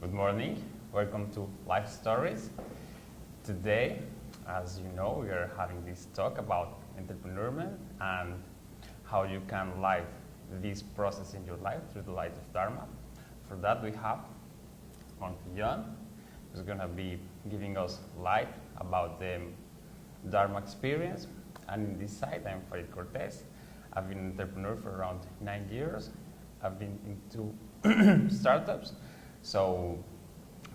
Good morning. Welcome to Life Stories. Today, as you know, we are having this talk about entrepreneurship and how you can live this process in your life through the light of Dharma. For that, we have Monkey John, who's going to be giving us light about the Dharma experience. And in this side, I'm Farid Cortez. I've been an entrepreneur for around 9 years. I've been into startups. So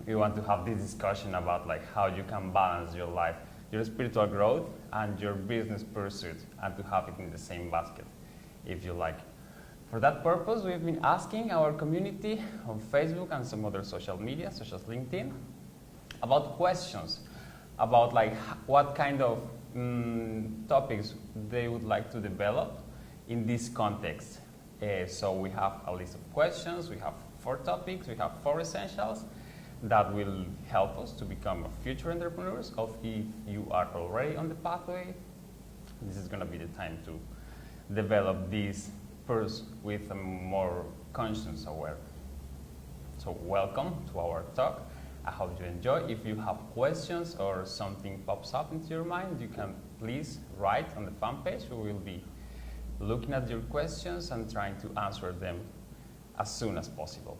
we want to have this discussion about like how you can balance your life, your spiritual growth and your business pursuit, and to have it in the same basket, if you like. For that purpose, we've been asking our community on Facebook and some other social media, such as LinkedIn, about questions, about like what kind of topics they would like to develop in this context. So we have a list of questions, we have 4 topics, we have 4 essentials that will help us to become future entrepreneurs. Or if you are already on the pathway, this is going to be the time to develop these first with a more conscious aware. So welcome to our talk. I hope you enjoy. If you have questions or something pops up into your mind, you can please write on the fan page. We will be looking at your questions and trying to answer them as soon as possible.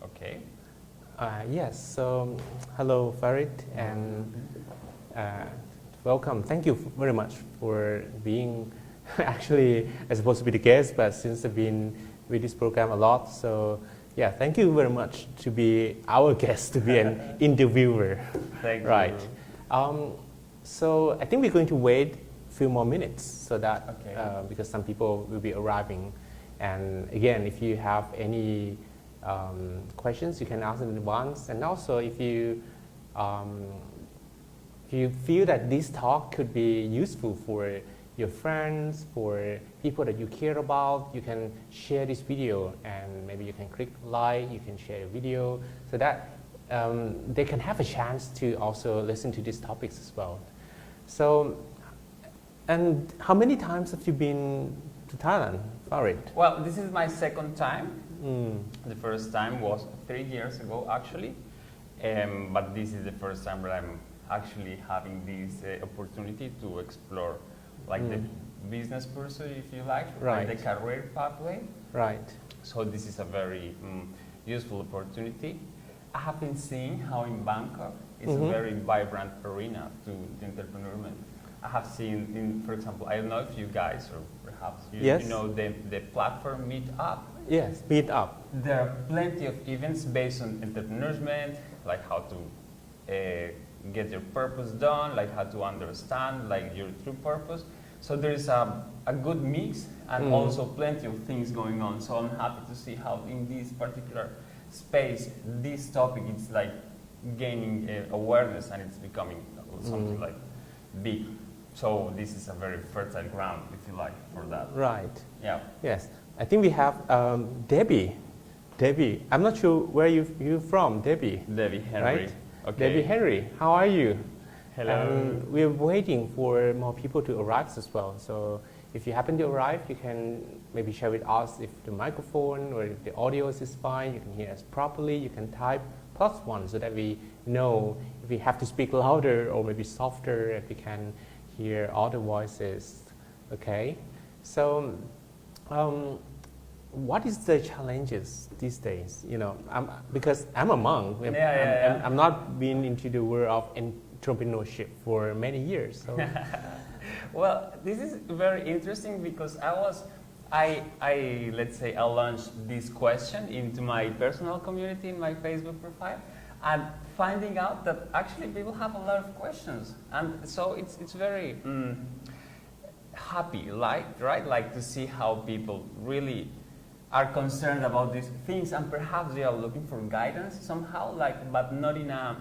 Okay. Yes, so hello Farid and welcome. Thank you very much for being, actually I'm supposed to be the guest, but since I've been with this program a lot, so yeah, thank you very much to be our guest, to be an interviewer. Thank right. you. So I think we're going to wait a few more minutes so that, Okay. because some people will be arriving. And again, if you have any questions, you can ask them in advance. And also, if you feel that this talk could be useful for your friends, for people that you care about, you can share this video, and maybe you can click like, you can share a video, so that they can have a chance to also listen to these topics as well. So, and how many times have you been to Thailand, Farid? Well, this is my second time. The first time was 3 years ago, actually. But this is the first time that I'm actually having this opportunity to explore like the business pursuit, if you like, Right. like the career pathway. Right. So this is a very useful opportunity. I have been seeing how in Bangkok it's a very vibrant arena to the entrepreneurship. I have seen, for example, I don't know if you guys or perhaps you, Yes. you know the platform Meetup. Yes, meet up. There are plenty of events based on entrepreneurship, like how to get your purpose done, like how to understand like your true purpose. So there is a good mix and also plenty of things going on. So I'm happy to see how in this particular space, this topic is like gaining awareness and it's becoming something like big. So this is a very fertile ground, if you like, for that. Right. Yeah. Yes. I think we have Debbie. Debbie, I'm not sure where you're from, Debbie. Debbie Henry. Right? Okay. Debbie Henry, how are you? Hello. And we're waiting for more people to arrive as well. So if you happen to arrive, you can maybe share with us if the microphone or if the audio is fine, you can hear us properly, you can type +1 so that we know if we have to speak louder or maybe softer, if we can hear all the voices. Okay? So what is the challenges these days? You know, because I'm a monk. I'm not been into the world of entrepreneurship for many years. So. Well, this is very interesting because I let's say I launched this question into my personal community in my Facebook profile, and finding out that actually people have a lot of questions, and so it's very happy, right? Like to see how people really are concerned about these things, and perhaps they are looking for guidance somehow, like, but not in a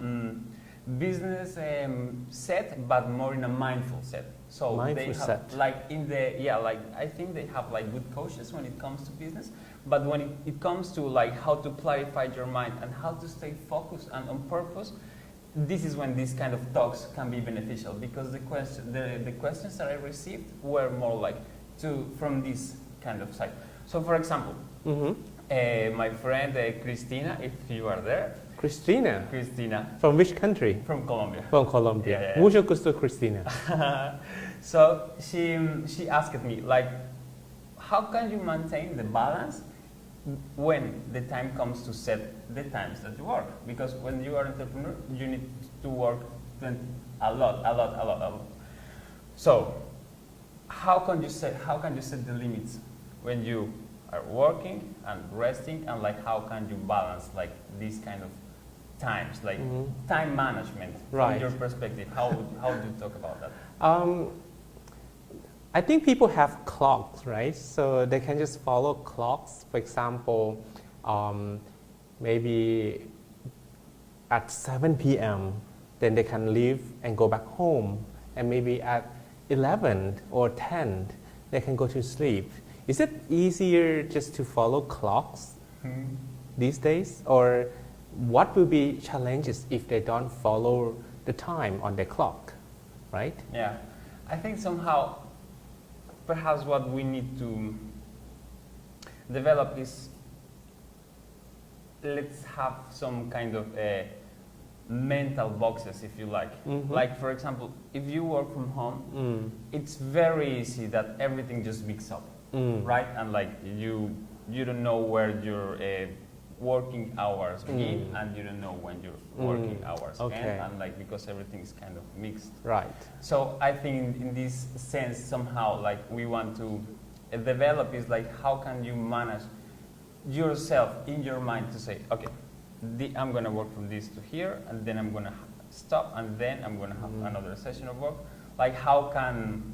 business set, but more in a mindful set. So mindful they have, set. like in the like I think they have like good coaches when it comes to business, but when it comes to like how to clarify your mind and how to stay focused and on purpose, this is when these kind of talks can be beneficial, because the questions that I received were more like from this kind of side. So for example, My friend Cristina, if you are there. Christina, Cristina from which country? from Colombia. From Colombia. Yeah, yeah, yeah. Mucho gusto, Christina. So she asked me like, how can you maintain the balance when the time comes to set the times that you work? Because when you are an entrepreneur, you need to work a lot. So how can you set the limits when you are working and resting, and like how can you balance like these kind of times, like time management Right. from your perspective? How do you talk about that? I think people have clocks, right? So they can just follow clocks. For example, maybe at 7 p.m., then they can leave and go back home. And maybe at 11 or 10, they can go to sleep. Is it easier just to follow clocks these days? Or what will be challenges if they don't follow the time on their clock, right? Yeah, I think somehow, perhaps what we need to develop is, let's have some kind of mental boxes, if you like. Like, for example, if you work from home, it's very easy that everything just mix up, right? And like you don't know where your working hours begin, and you don't know when your working hours end, and like because everything is kind of mixed. Right. So I think in this sense, somehow, like we want to develop is like, how can you manage yourself in your mind to say, okay, I'm going to work from this to here, and then I'm going to stop, and then I'm going to have another session of work. Like how can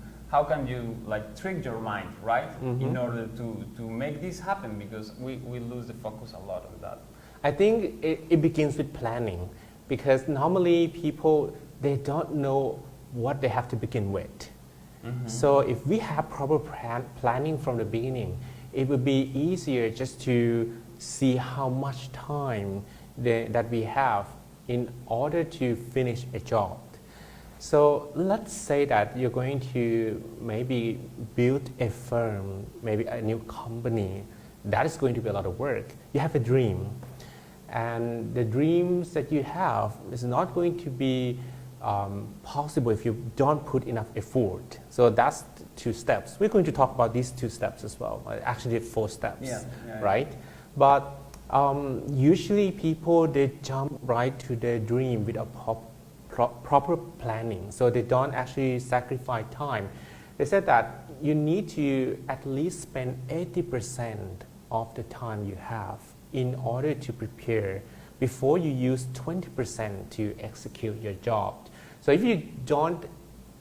you like trick your mind, right, in order to make this happen, because we lose the focus a lot on that. I think it begins with planning, because normally people, they don't know what they have to begin with. So if we have proper planning from the beginning, it would be easier just to see how much time that we have in order to finish a job. So let's say that you're going to maybe build a firm, maybe a new company. That is going to be a lot of work. You have a dream, and the dreams that you have is not going to be possible if you don't put enough effort. So that's 2 steps. We're going to talk about these 2 steps as well. Actually, 4 steps, right? But usually people, they jump right to their dream without proper planning. So they don't actually sacrifice time. They said that you need to at least spend 80% of the time you have in order to prepare before you use 20% to execute your job. So if you don't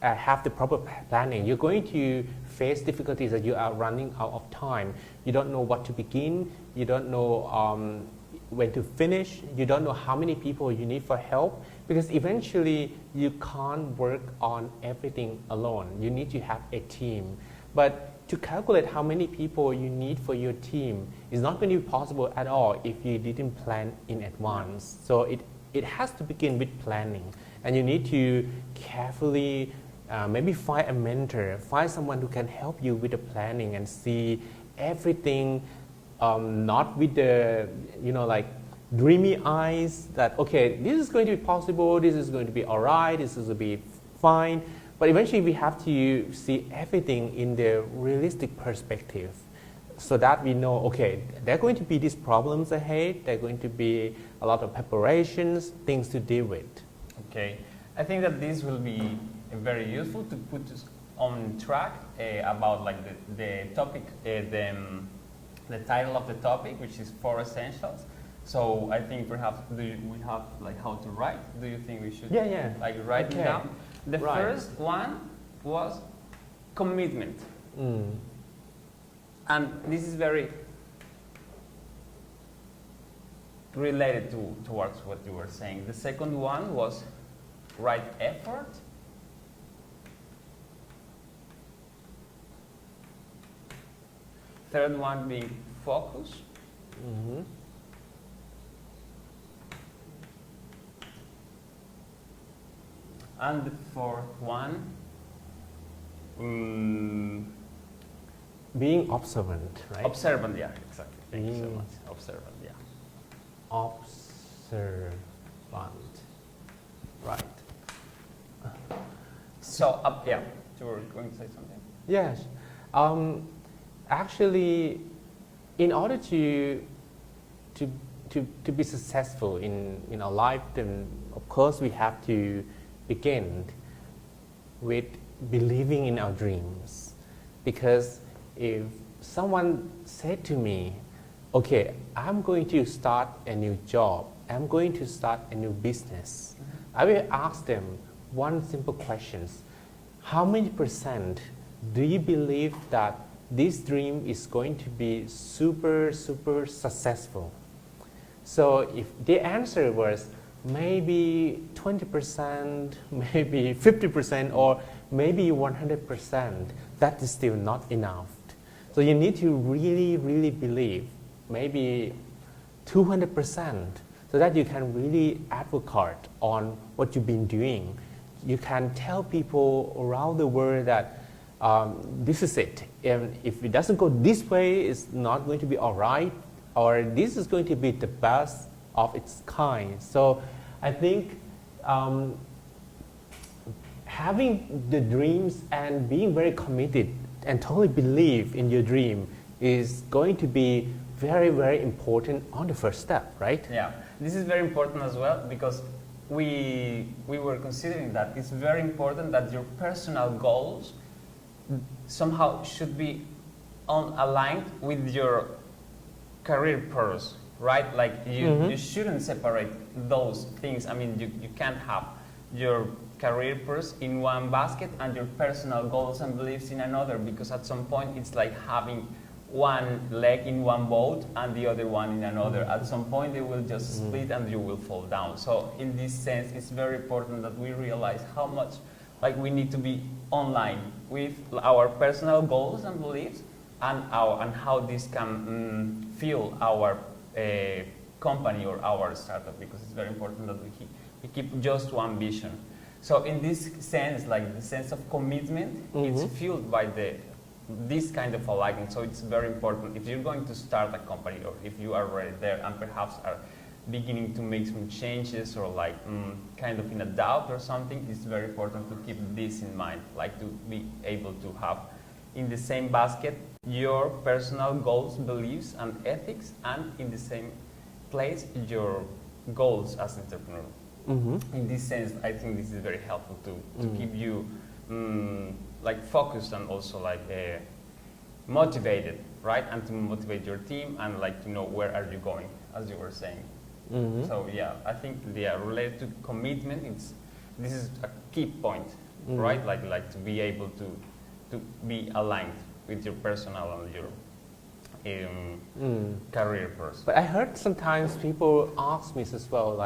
have the proper planning, you're going to face difficulties that you are running out of time. You don't know what to begin, you don't know when to finish, you don't know how many people you need for help, because eventually you can't work on everything alone. You need to have a team. But to calculate how many people you need for your team is not going to be possible at all if you didn't plan in advance. So it has to begin with planning. And you need to carefully maybe find a mentor, find someone who can help you with the planning and see everything, not with the, like dreamy eyes that, okay, this is going to be possible, this is going to be all right, this is going to be fine. But eventually we have to see everything in the realistic perspective so that we know, okay, there are going to be these problems ahead, there are going to be a lot of preparations, things to deal with. Okay, I think that this will be very useful to put us on track about like the topic, the title of the topic, which is 4 essentials. So I think perhaps we have like how to write. Do you think we should like write it down? The first one was commitment. And this is very related towards what you were saying. The second one was right effort. Third one being focus. And the fourth one, being observant, right? observant, yeah, exactly. Thank you so much. Observant, yeah. Observant. Right. So, yeah, you were going to say something? Yes. Actually, in order to be successful in our life, then of course we have to begin with believing in our dreams. Because if someone said to me, okay, I'm going to start a new job, I'm going to start a new business, I will ask them one simple question: how many percent do you believe that this dream is going to be super successful? So if the answer was maybe 20%, maybe 50%, or maybe 100%, that is still not enough. So you need to really believe, maybe 200%, so that you can really advocate on what you've been doing. You can tell people around the world that this is it. And if it doesn't go this way, it's not going to be all right, or this is going to be the best of its kind. So I think having the dreams and being very committed and totally believe in your dream is going to be very important on the first step, right? Yeah, this is very important as well, because we were considering that it's very important that your personal goals somehow should be aligned with your career purpose, right? Like you shouldn't separate those things. I mean, you can't have your career purpose in one basket and your personal goals and beliefs in another, because at some point it's like having one leg in one boat and the other one in another. At some point they will just split and you will fall down. So in this sense, it's very important that we realize how much we need to be online with our personal goals and beliefs, and how this can fuel our company or our startup, because it's very important that we keep just one vision. So in this sense, the sense of commitment, it's fueled by this kind of alignment. So it's very important if you're going to start a company, or if you are already there and perhaps are beginning to make some changes, or kind of in a doubt or something, it's very important to keep this in mind, to be able to have in the same basket your personal goals, beliefs and ethics, and in the same place your goals as an entrepreneur. In this sense, I think this is very helpful to keep you focused and also motivated, right? And to motivate your team and to know where are you going, as you were saying. So yeah, I think related to commitment, this is a key point, right? Like to be able to be aligned with your personal and your career person. But I heard sometimes people ask me as well,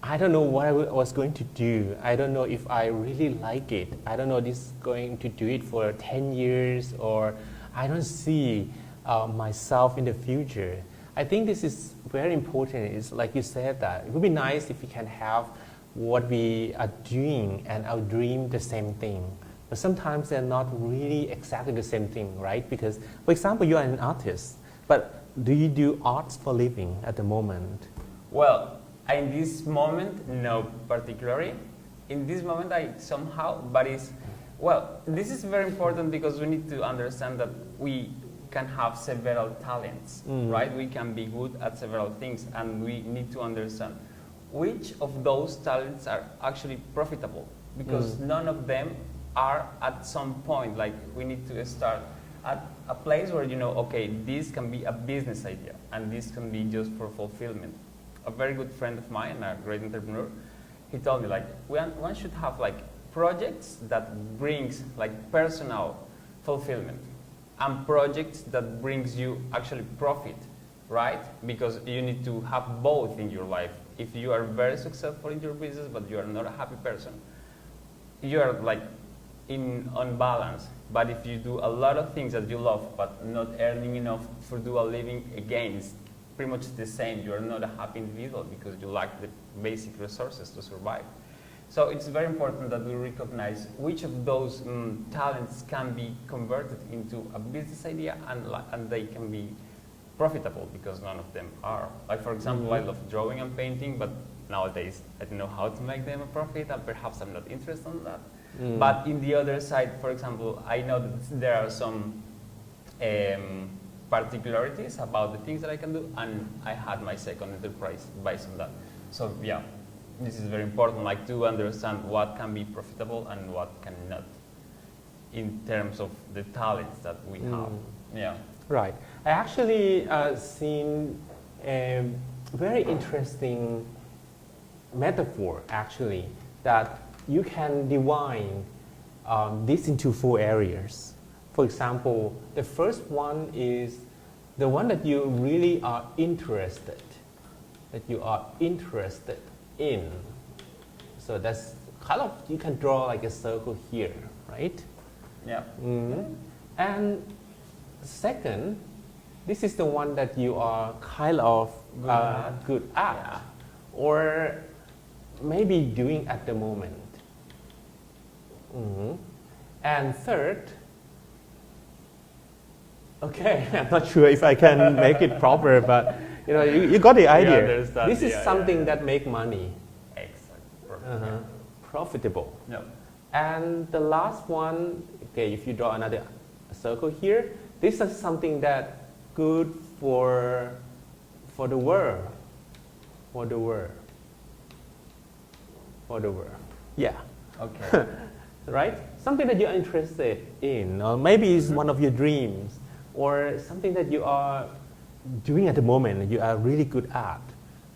I don't know what I was going to do. I don't know if I really like it. I don't know this is going to do it for 10 years, or I don't see myself in the future. I think this is very important. It's like you said, that it would be nice if we can have what we are doing and our dream the same thing. But sometimes they're not really exactly the same thing, right? Because, for example, you are an artist, but do you do arts for living at the moment? Well, in this moment, no, particularly. In this moment, I somehow, but this is very important, because we need to understand that we can have several talents, right? We can be good at several things, and we need to understand which of those talents are actually profitable, because none of them are at some point. We need to start at a place where okay, this can be a business idea, and this can be just for fulfillment. A very good friend of mine, a great entrepreneur, he told me one should have projects that brings personal fulfillment, and projects that brings you actually profit, right? Because you need to have both in your life. If you are very successful in your business but you are not a happy person, you are on balance. But if you do a lot of things that you love but not earning enough for do a living, again, it's pretty much the same. You are not a happy individual because you lack the basic resources to survive. So it's very important that we recognize which of those talents can be converted into a business idea, and they can be profitable, because none of them are. Like, for example, I love drawing and painting, but nowadays I don't know how to make them a profit, and perhaps I'm not interested in that. But in the other side, for example, I know that there are some particularities about the things that I can do, and I had my second enterprise based on that. So yeah, this is very important, like to understand what can be profitable and what cannot, in terms of the talents that we have. Yeah. Right. I actually seen a very interesting metaphor, actually, that you can divide this into 4 areas. For example, the first one is the one that you really are interested, in. So that's kind of, you can draw like a circle here, right? Yeah. And second, this is the one that you are kind of good at, Yeah. or maybe doing at the moment. And third, okay, I'm not sure if I can make it proper, but you got the idea. understand, This is yeah, something yeah. that make money, Exactly. profitable. Yeah. And the last one, okay, if you draw another circle here, this is something that good for the world, yeah. Okay. Right? Something that you're interested in, or maybe it's one of your dreams, or something that you are doing at the moment, you are really good at,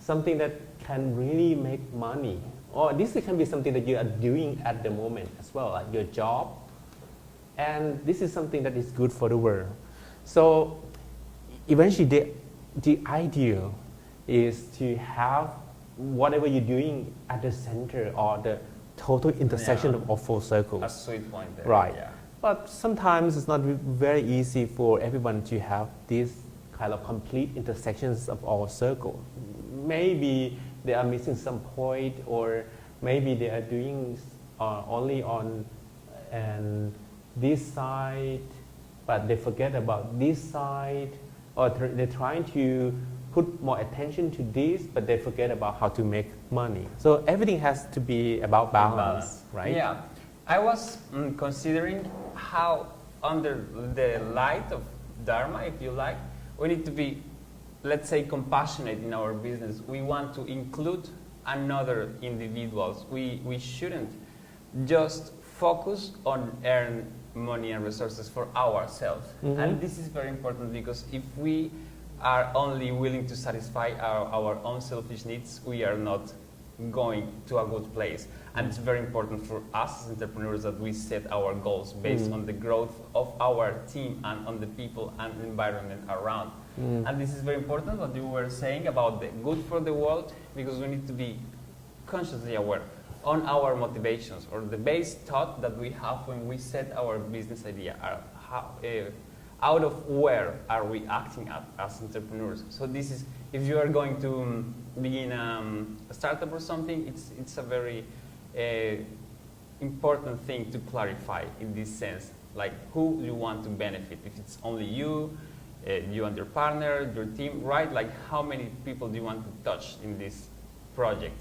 something that can really make money, or this can be something that you are doing at the moment as well, like your job, and this is something that is good for the world. So eventually the ideal is to have whatever you're doing at the center or the total intersection Yeah. of 4 circles. A sweet point there. Right. Yeah. But sometimes it's not very easy for everyone to have these kind of complete intersections of all circles. Maybe they are missing some point, or maybe they are doing only on this side, but they forget about this side, or they're trying to put more attention to this, but they forget about how to make money. So everything has to be about balance, right? Yeah. I was considering how, under the light of Dharma, if you like, we need to be, let's say, compassionate in our business. We want to include another individuals. We shouldn't just focus on earn money and resources for ourselves. And this is very important, because if we are only willing to satisfy our own selfish needs, we are not going to a good place. And it's very important for us as entrepreneurs that we set our goals based on the growth of our team and on the people and environment around. And this is very important, what you were saying about the good for the world, because we need to be consciously aware on our motivations, or the base thought that we have when we set our business idea. Out of where are we acting at as entrepreneurs? So this is, if you are going to begin a startup or something, it's a very important thing to clarify in this sense, like who you want to benefit. If it's only you and your partner, your team, right? Like how many people do you want to touch in this project?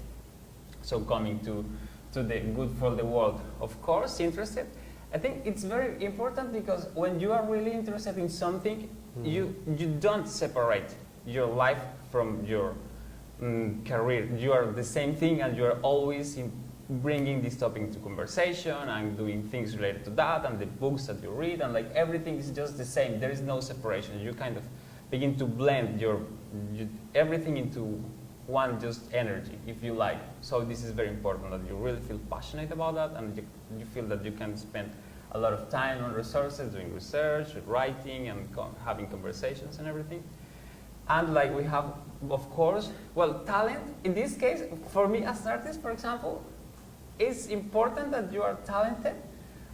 So coming to the good for the world, of course, interested. I think it's very important, because when you are really interested in something, you don't separate your life from your career. You are the same thing, and you are always bringing this topic into conversation and doing things related to that, and the books that you read, and like everything is just the same. There is no separation. You kind of begin to blend everything into one just energy, if you like. So this is very important, that you really feel passionate about that, and you feel that you can spend a lot of time on resources, doing research, writing, and having conversations and everything. And like we have, of course, well, talent. In this case, for me as an artist, for example, it's important that you are talented,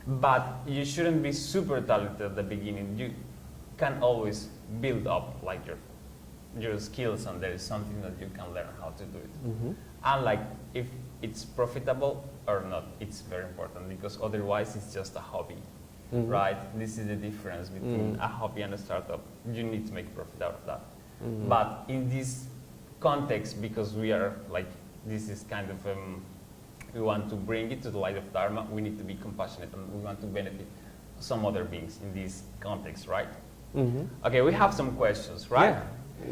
but you shouldn't be super talented at the beginning. You can always build up like your skills, and there is something that you can learn how to do it. And like if it's profitable or not, it's very important, because otherwise it's just a hobby, right? This is the difference between a hobby and a startup. You need to make profit out of that. But in this context, because we are like, this is kind of, we want to bring it to the light of Dharma, we need to be compassionate and we want to benefit some other beings in this context, right? Okay, we have some questions, right? Yeah.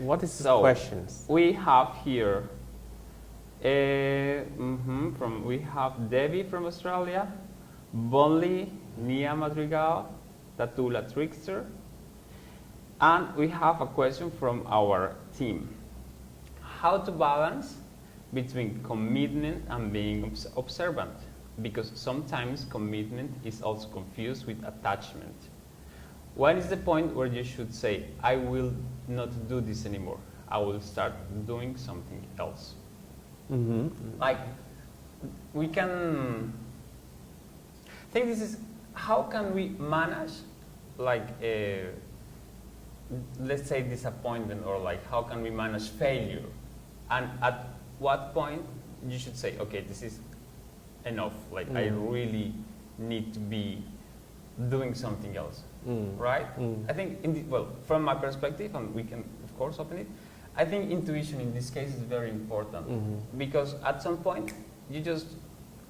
What is the So, questions? We have here, we have Debbie from Australia, Bonley, Nia Madrigal, Tatula Trickster, and we have a question from our team. How to balance between commitment and being observant? Because sometimes commitment is also confused with attachment. When is the point where you should say, I will not do this anymore, I will start doing something else? Like, we can think this is, how can we manage, like, let's say disappointment, or like, how can we manage failure? And at what point you should say, okay, this is enough, like, I really need to be doing something else, right? I think, well, from my perspective, and we can, of course, open it, I think intuition in this case is very important, because at some point, you just,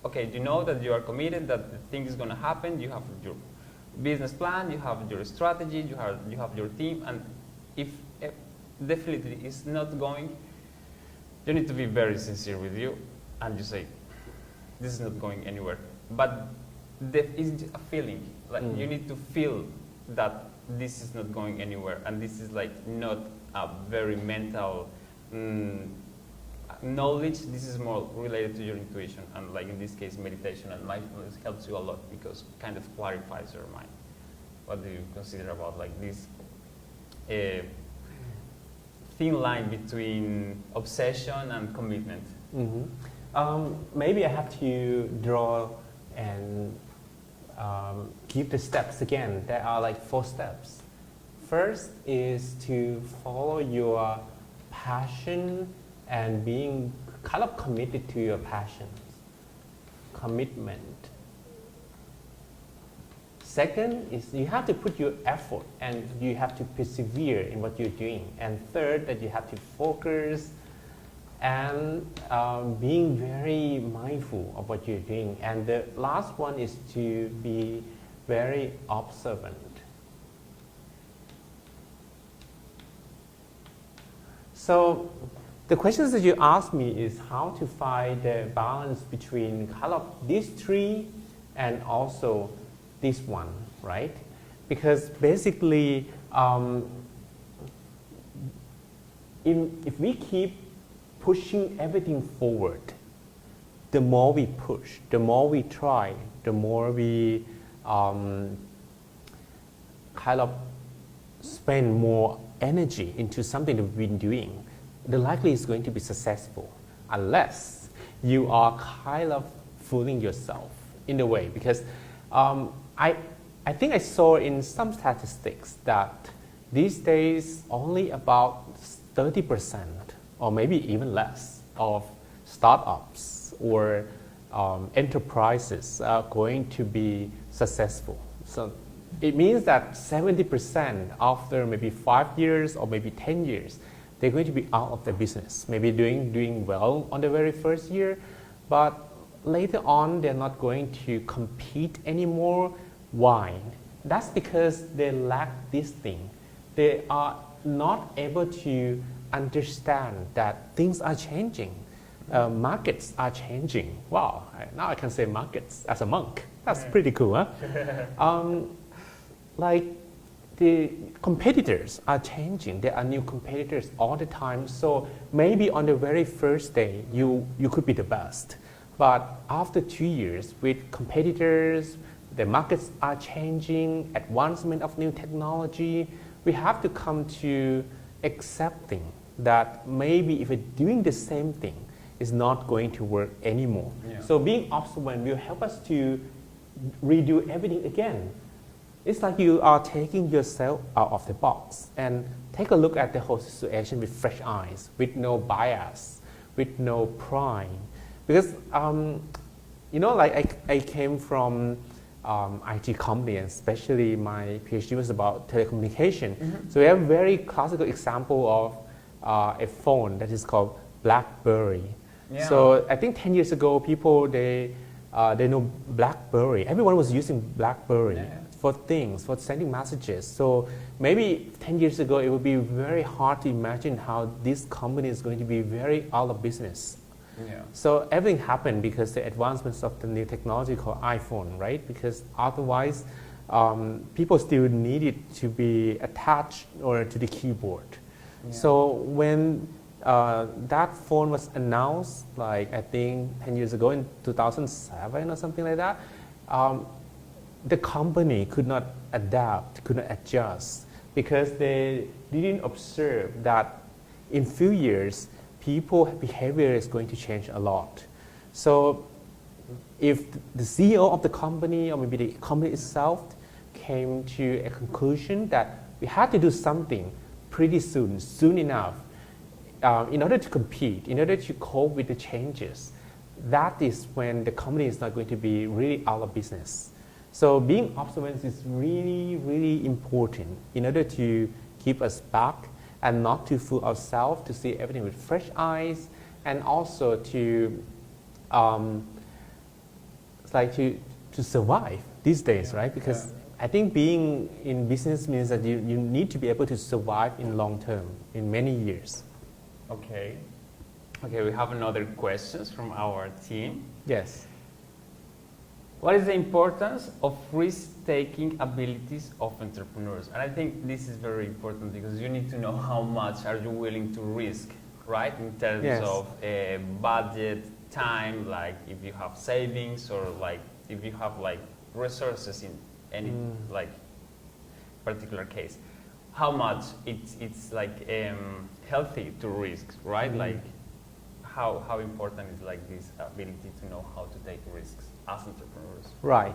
okay, you know that you are committed, that the thing is going to happen, you have your business plan, you have your strategy, you have your team, and if definitely it's not going, you need to be very sincere with you, and you say, this is not going anywhere. But that is a feeling, like you need to feel that this is not going anywhere, and this is like not a very mental knowledge. This is more related to your intuition, and like in this case, meditation and mindfulness helps you a lot because it kind of clarifies your mind. What do you consider about like this thin line between obsession and commitment? Maybe I have to draw and give the steps again. There are like 4 steps. First is to follow your passion and being kind of committed to your passions. Commitment. Second is you have to put your effort and you have to persevere in what you're doing. And third, that you have to focus and being very mindful of what you're doing. And the last one is to be very observant. So the questions that you asked me is how to find the balance between kind of these 3 and also this one, right? Because basically, if we keep pushing everything forward, the more we push, the more we try, the more we kind of spend more energy into something that we've been doing, the likely is going to be successful, unless you are kind of fooling yourself in a way. Because I think I saw in some statistics that these days only about 30% or maybe even less of startups or enterprises are going to be successful. So it means that 70% after maybe 5 years or maybe 10 years, they're going to be out of the business, maybe doing well on the very first year, but later on they're not going to compete anymore. Why? That's because they lack this thing. They are not able to understand that things are changing. Markets are changing. Wow, now I can say markets as a monk. That's pretty cool, huh? Like the competitors are changing. There are new competitors all the time. So maybe on the very first day, you could be the best. But after 2 years with competitors, the markets are changing, advancement of new technology, we have to come to accepting that maybe if we're doing the same thing, it's not going to work anymore. Yeah. So being observant will help us to redo everything again. It's like you are taking yourself out of the box and take a look at the whole situation with fresh eyes, with no bias, with no pride. Because, like I came from IT company, and especially my PhD was about telecommunication. So we have a very classical example of a phone that is called BlackBerry. Yeah. So I think 10 years ago, people, they know BlackBerry. Everyone was using BlackBerry Yeah. for things, for sending messages. So maybe 10 years ago, it would be very hard to imagine how this company is going to be very out of business. Yeah. So everything happened because the advancements of the new technology called iPhone, right? Because otherwise, people still needed to be attached or to the keyboard. Yeah. So when that phone was announced, like I think 10 years ago in 2007 or something like that, the company could not adapt, could not adjust because they didn't observe that in few years, people behavior is going to change a lot. So if the CEO of the company or maybe the company itself came to a conclusion that we had to do something pretty soon enough, in order to compete, in order to cope with the changes, that is when the company is not going to be really out of business. So being observant is really, really important in order to keep us back and not to fool ourselves, to see everything with fresh eyes, and also to it's like to survive these days, right? Because I think being in business means that you need to be able to survive in long term, in many years. Okay. Okay, we have another questions from our team. Yes. What is the importance of risk-taking abilities of entrepreneurs? And I think this is very important because you need to know how much are you willing to risk, right? In terms Yes. of budget, time, like if you have savings or like if you have like resources in any like particular case. How much it's like healthy to risk, right? Like how important is like this ability to know how to take risks as entrepreneurs? Right.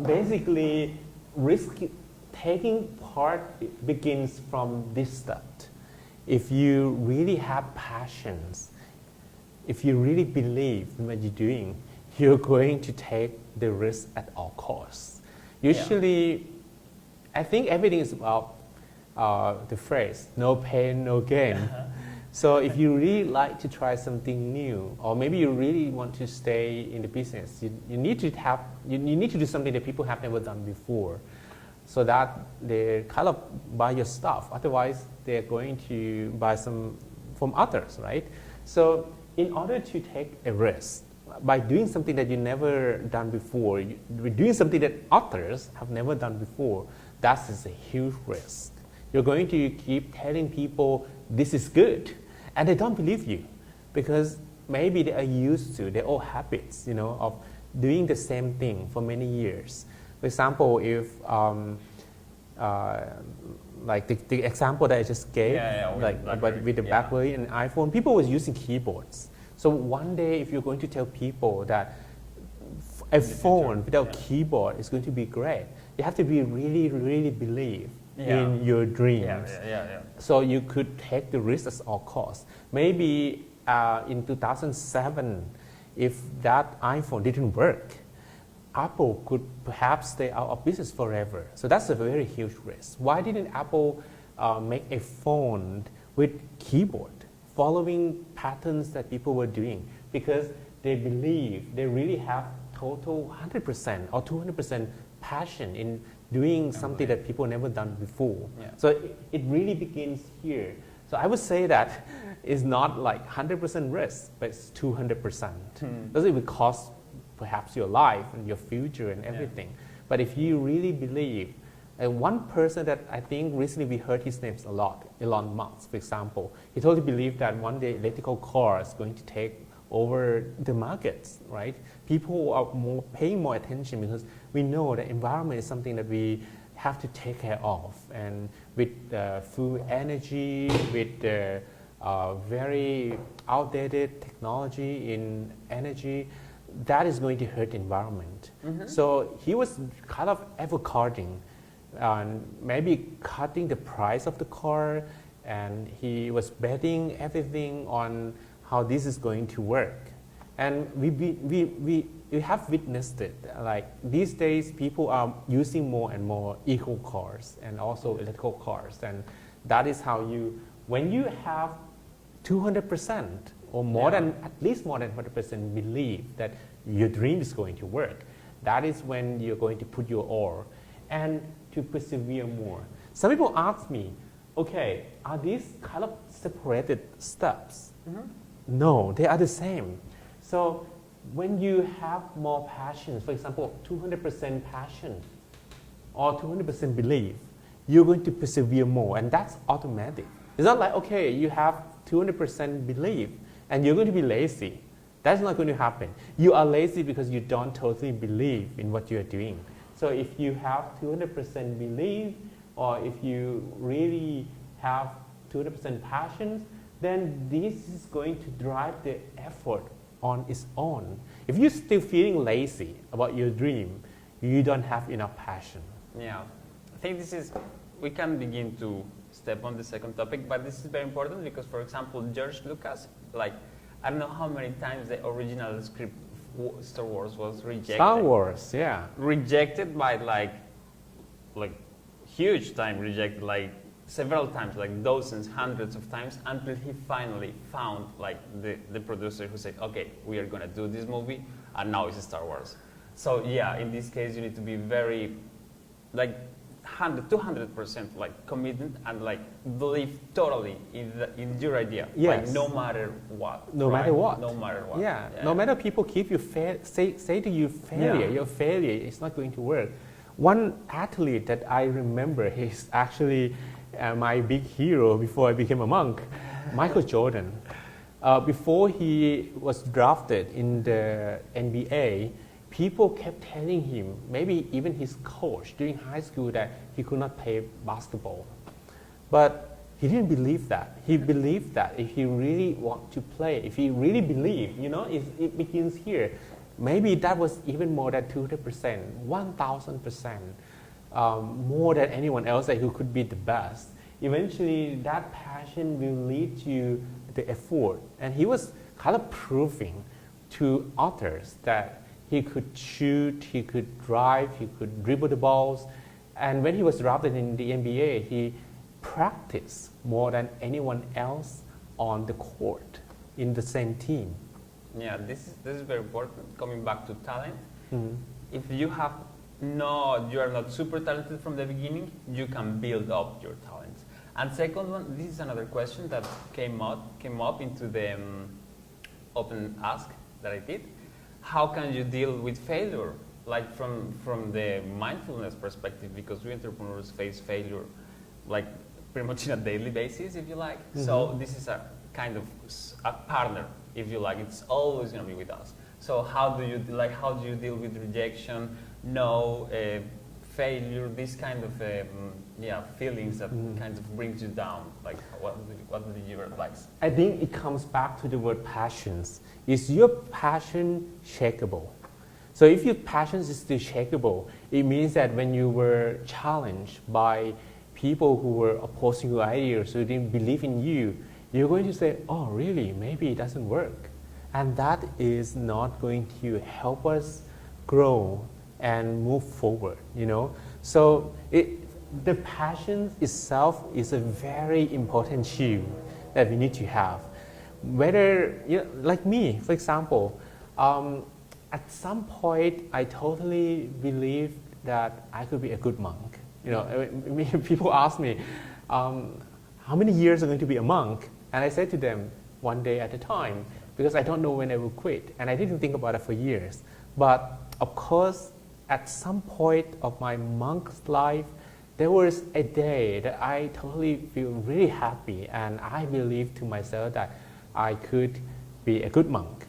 Basically, risk-taking part begins from this step. If you really have passions, if you really believe in what you're doing, you're going to take the risk at all costs. Usually, I think everything is about the phrase, no pain, no gain. So if you really like to try something new, or maybe you really want to stay in the business, you need to do something that people have never done before, so that they kind of buy your stuff. Otherwise, they're going to buy some from others, right? So in order to take a risk, by doing something that you never done before, you're doing something that others have never done before, that is a huge risk. You're going to keep telling people this is good, and they don't believe you because maybe they are used to their old habits, of doing the same thing for many years. For example, if like the example that I just gave, with the BlackBerry and iPhone, people was using keyboards. So one day, if you're going to tell people that a phone without keyboard is going to be great, you have to be really, really believe in your dreams. So you could take the risk at all costs. Maybe in 2007, if that iPhone didn't work, Apple could perhaps stay out of business forever. So that's a very huge risk. Why didn't Apple make a phone with keyboard, following patterns that people were doing? Because they believe they really have total 100% or 200% passion in doing something that people never done before. So it really begins here. So I would say that it's not like 100% risk, but it's 200%. Because it will cost perhaps your life and your future and everything. But if you really believe, one person that I think recently we heard his name a lot, Elon Musk, for example, he totally believed that one day electrical car is going to take over the markets, right? People are paying more attention because we know the environment is something that we have to take care of. And with food energy, with the very outdated technology in energy, that is going to hurt the environment. So he was kind of advocating and maybe cutting the price of the car, and he was betting everything on how this is going to work. And we have witnessed it. Like these days, people are using more and more eco cars and also electrical cars, and that is how you when you have 200% or more Yeah. than, at least more than 100% believe that your dream is going to work, that is when you're going to put your all and to persevere more. Some people ask me, okay, are these kind of separated steps? No, they are the same. So when you have more passion, for example, 200% passion or 200% belief, you're going to persevere more, and that's automatic. It's not like, okay, you have 200% belief and you're going to be lazy. That's not going to happen. You are lazy because you don't totally believe in what you're doing. So if you have 200% belief, or if you really have 200% passion, then this is going to drive the effort on its own. If you're still feeling lazy about your dream, you don't have enough passion. Yeah, I think we can begin to step on the second topic, but this is very important because, for example, George Lucas, like, I don't know how many times the original script Star Wars was rejected. Star Wars, yeah. Rejected by like huge time, rejected like several times, like dozens, hundreds of times, until he finally found like the producer who said, okay, we are gonna do this movie, and now it's Star Wars. So yeah, in this case, you need to be very, like, 200% like committed and like believe totally in your idea. Yes. Like no matter what. No matter what. No matter what. Yeah. No matter people keep you say to you failure, Yeah. your failure is not going to work. One athlete that I remember, he's actually my big hero before I became a monk, Michael Jordan. Before he was drafted in the NBA, people kept telling him, maybe even his coach during high school, that he could not play basketball. But he didn't believe that. He believed that if he really want to play, if he really believed, it begins here. Maybe that was even more than 200%, 1,000%, more than anyone else who could be the best. Eventually, that passion will lead to the effort. And he was kind of proving to others that he could shoot, he could drive, he could dribble the balls. And when he was drafted in the NBA, he practiced more than anyone else on the court in the same team. Yeah, this is very important. Coming back to talent, Mm-hmm. if you are not super talented from the beginning, you can build up your talents. And second one, this is another question that came up into the open ask that I did. How can you deal with failure, like from the mindfulness perspective? Because we entrepreneurs face failure, like pretty much on a daily basis, if you like. Mm-hmm. So this is a kind of a partner, if you like. It's always going to be with us. So how do you deal with rejection, failure, this kind of feelings that kind of brings you down? Like what would be your advice? I think it comes back to the word passions. Is your passion shakable? So if your passion is still shakable, it means that when you were challenged by people who were opposing your ideas, who didn't believe in you, you're going to say, oh really, maybe it doesn't work. And that is not going to help us grow and move forward, So the passion itself is a very important shield that we need to have. Whether, like me, for example, at some point I totally believed that I could be a good monk. People ask me, how many years are going to be a monk? And I said to them, one day at a time, because I don't know when I will quit. And I didn't think about it for years. But of course, at some point of my monk's life, there was a day that I totally feel really happy, and I believed to myself that I could be a good monk.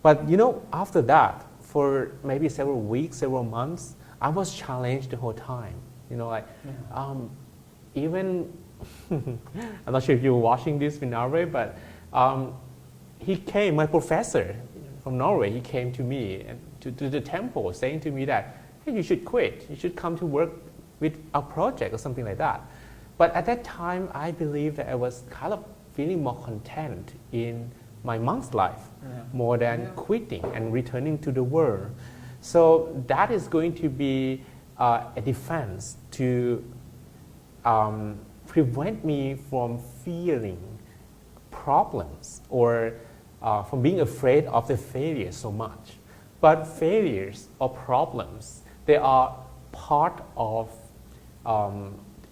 But after that, for maybe several weeks, several months, I was challenged the whole time. Even I'm not sure if you were watching this in Norway, but my professor from Norway, he came to me to the temple saying to me that, hey, you should quit. You should come to work with our project or something like that. But at that time, I believed that I was kind of feeling more content in my monk's life, more than quitting and returning to the world. So that is going to be a defense to prevent me from feeling problems or from being afraid of the failure so much. But failures or problems, they are part of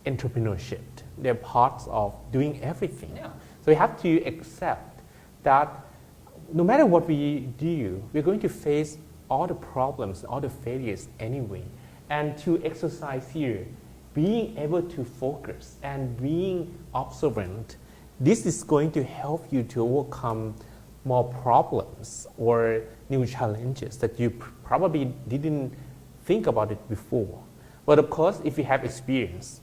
entrepreneurship. They're parts of doing everything. Yeah. So we have to accept that no matter what we do, we're going to face all the problems, all the failures anyway. And to exercise here, being able to focus and being observant, this is going to help you to overcome more problems or new challenges that you probably didn't think about it before. But of course, if you have experience,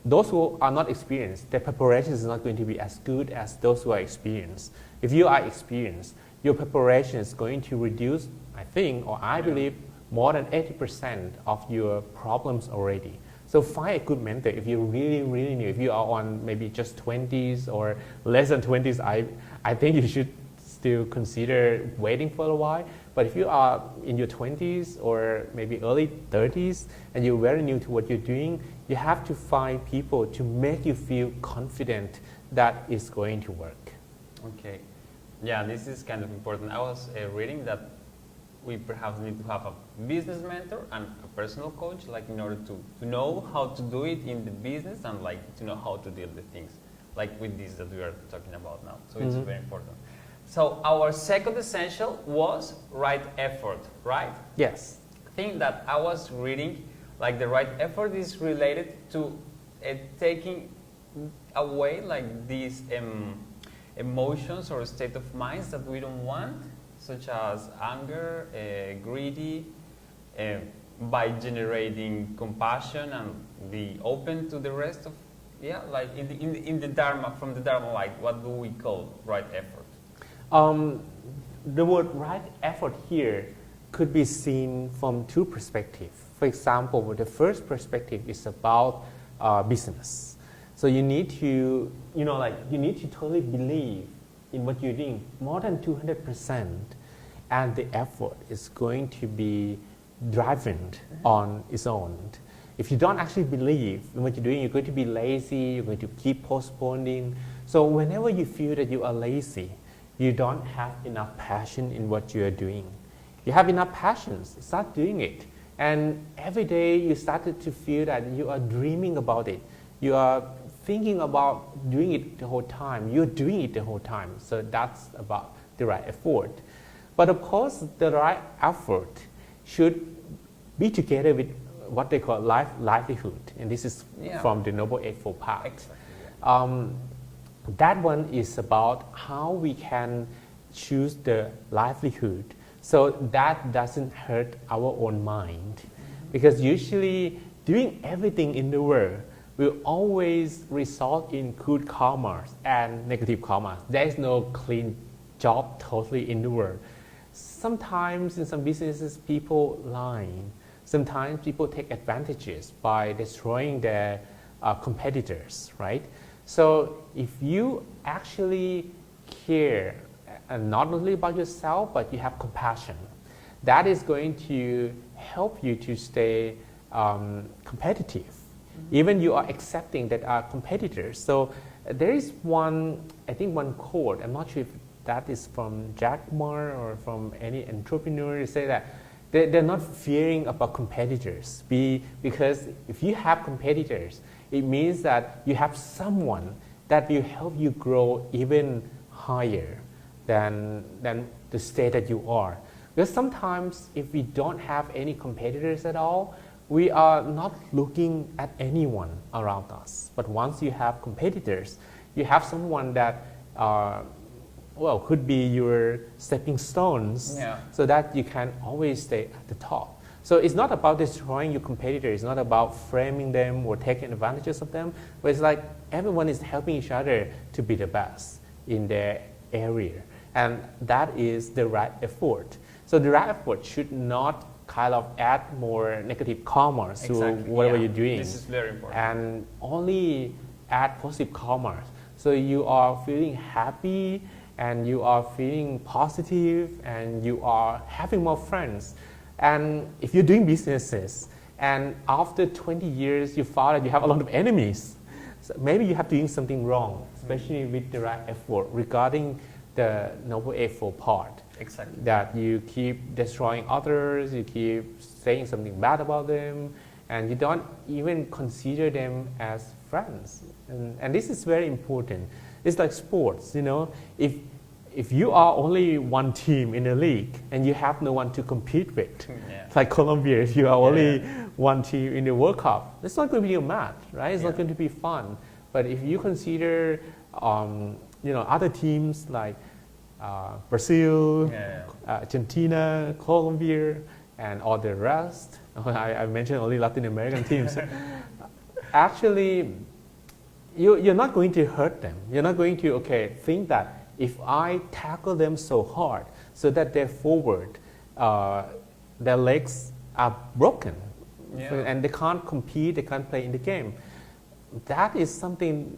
those who are not experienced, their preparation is not going to be as good as those who are experienced. If you are experienced, your preparation is going to reduce, I think, or I believe, more than 80% of your problems already. So find a good mentor if you really, really new. If you are on maybe just 20s or less than 20s, I think you should still consider waiting for a while. But if you are in your 20s or maybe early 30s and you're very new to what you're doing, you have to find people to make you feel confident that it's going to work. Okay. Yeah, this is kind of important. I was reading that we perhaps need to have a business mentor and a personal coach, like in order to know how to do it in the business and like to know how to deal with things, like with this that we are talking about now. So it's very important. So our second essential was right effort, right? Yes. I think that I was reading, like the right effort is related to taking away like these emotions or state of minds that we don't want, such as anger, greedy, by generating compassion and be open to the rest of, like in the Dharma, from the Dharma, like what do we call right effort? The word right effort here could be seen from two perspectives. For example, the first perspective is about business. So you need to, you need to totally believe in what you're doing more than 200%, and the effort is going to be driven on its own. If you don't actually believe in what you're doing, you're going to be lazy, you're going to keep postponing. So whenever you feel that you are lazy, you don't have enough passion in what you are doing. You have enough passions, start doing it. And every day you started to feel that you are dreaming about it. You are thinking about doing it the whole time. You're doing it the whole time. So that's about the right effort. But of course, the right effort should be together with what they call livelihood. And this is from the Noble Eightfold Path. Exactly. That one is about how we can choose the livelihood so that doesn't hurt our own mind. Because usually doing everything in the world will always result in good karmas and negative karmas. There is no clean job totally in the world. Sometimes in some businesses people lie. Sometimes people take advantages by destroying their competitors, right? So if you actually care not only about yourself, but you have compassion, that is going to help you to stay competitive. Even you are accepting that are competitors. So there is one quote, I'm not sure if that is from Jack Ma or from any entrepreneur, say that they're not fearing about competitors. Because if you have competitors, it means that you have someone that will help you grow even higher than the state that you are. Because sometimes if we don't have any competitors at all, we are not looking at anyone around us. But once you have competitors, you have someone that could be your stepping stones, so that you can always stay at the top. So it's not about destroying your competitor. It's not about framing them or taking advantages of them. But it's like everyone is helping each other to be the best in their area. And that is the right effort. So the right effort should not kind of add more negative karma to whatever you're doing. This is very important. And only add positive karma. So you are feeling happy and you are feeling positive and you are having more friends. And if you're doing businesses and after 20 years you found that you have a lot of enemies, So maybe you have doing something wrong, especially with the right effort regarding the noble effort part. Exactly. That you keep destroying others, you keep saying something bad about them, and you don't even consider them as friends. And this is very important. It's like sports, you know. If you are only one team in a league and you have no one to compete with, like Colombia, if you are only one team in the World Cup, it's not going to be a match, right? It's not going to be fun. But if you consider, other teams like Brazil, Argentina, Colombia, and all the rest, I mentioned only Latin American teams, actually, you're not going to hurt them. You're not going to, think that if I tackle them so hard so that they're forward, their legs are broken, and they can't compete, they can't play in the game. That is something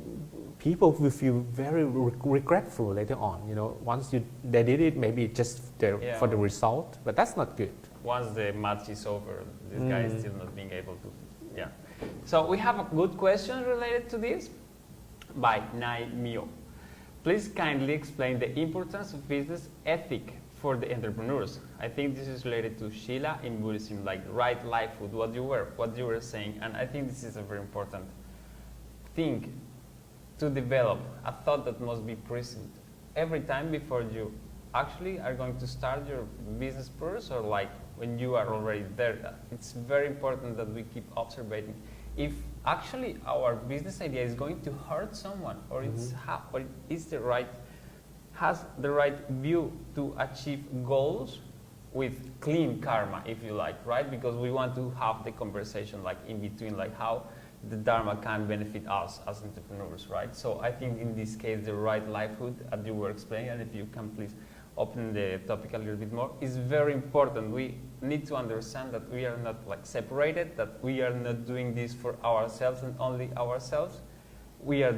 people will feel very regretful later on. You know, once they did it, maybe just for the result, but that's not good. Once the match is over, this guy is still not being able to. Yeah. So we have a good question related to this by Nai Mio. Please kindly explain the importance of business ethic for the entrepreneurs. I think this is related to Sheila in Buddhism, like right livelihood, what you were saying, and I think this is a very important thing to develop, a thought that must be present every time before you actually are going to start your business purpose, or like when you are already there. It's very important that we keep observing if actually our business idea is going to hurt someone, or has the right view to achieve goals with clean karma, if you like, right? Because we want to have the conversation like in between, like how the Dharma can benefit us as entrepreneurs, right? So I think in this case, the right livelihood, as you were explaining, and if you can please open the topic a little bit more, is very important. We need to understand that we are not like separated, that we are not doing this for ourselves and only ourselves. We are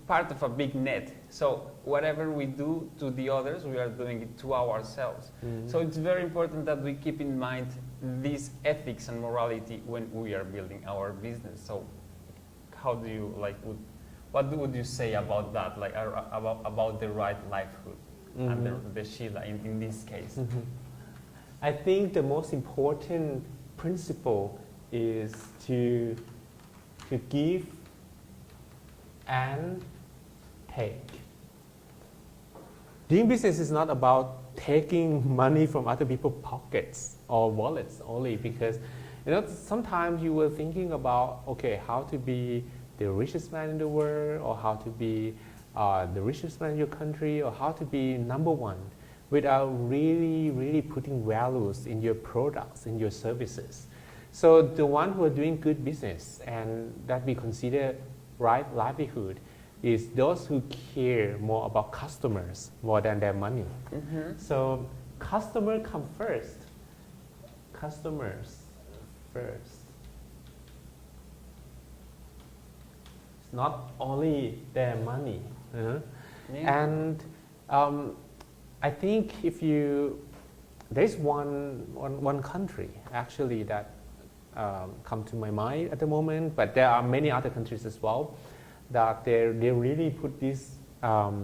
part of a big net. So whatever we do to the others, we are doing it to ourselves. So it's very important that we keep in mind these ethics and morality when we are building our business. So how do you what would you say about that, like about the right livelihood and the Sheila in this case? I think the most important principle is to give and take. Doing business is not about taking money from other people's pockets or wallets only, because sometimes you were thinking about how to be the richest man in the world, or how to be the richest man in your country, or how to be number one, without really putting values in your products, in your services. So the one who are doing good business and that we consider right livelihood is those who care more about customers more than their money. So customer come first. Customers first. It's not only their money. And I think there's one country actually that come to my mind at the moment, but there are many other countries as well that they really put this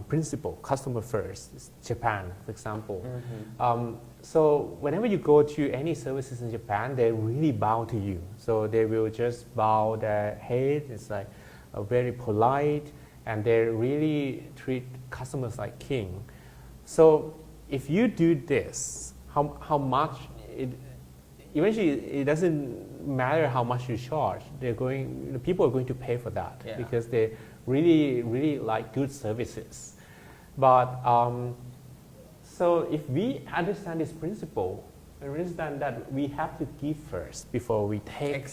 principle, customer first. It's Japan, for example. So whenever you go to any services in Japan, they really bow to you. So they will just bow their head. It's like very polite, and they really treat customers like king. So if you do this, how much eventually it doesn't matter how much you charge. People are going to pay for that because they really like good services. But so if we understand this principle, we understand that we have to give first before we take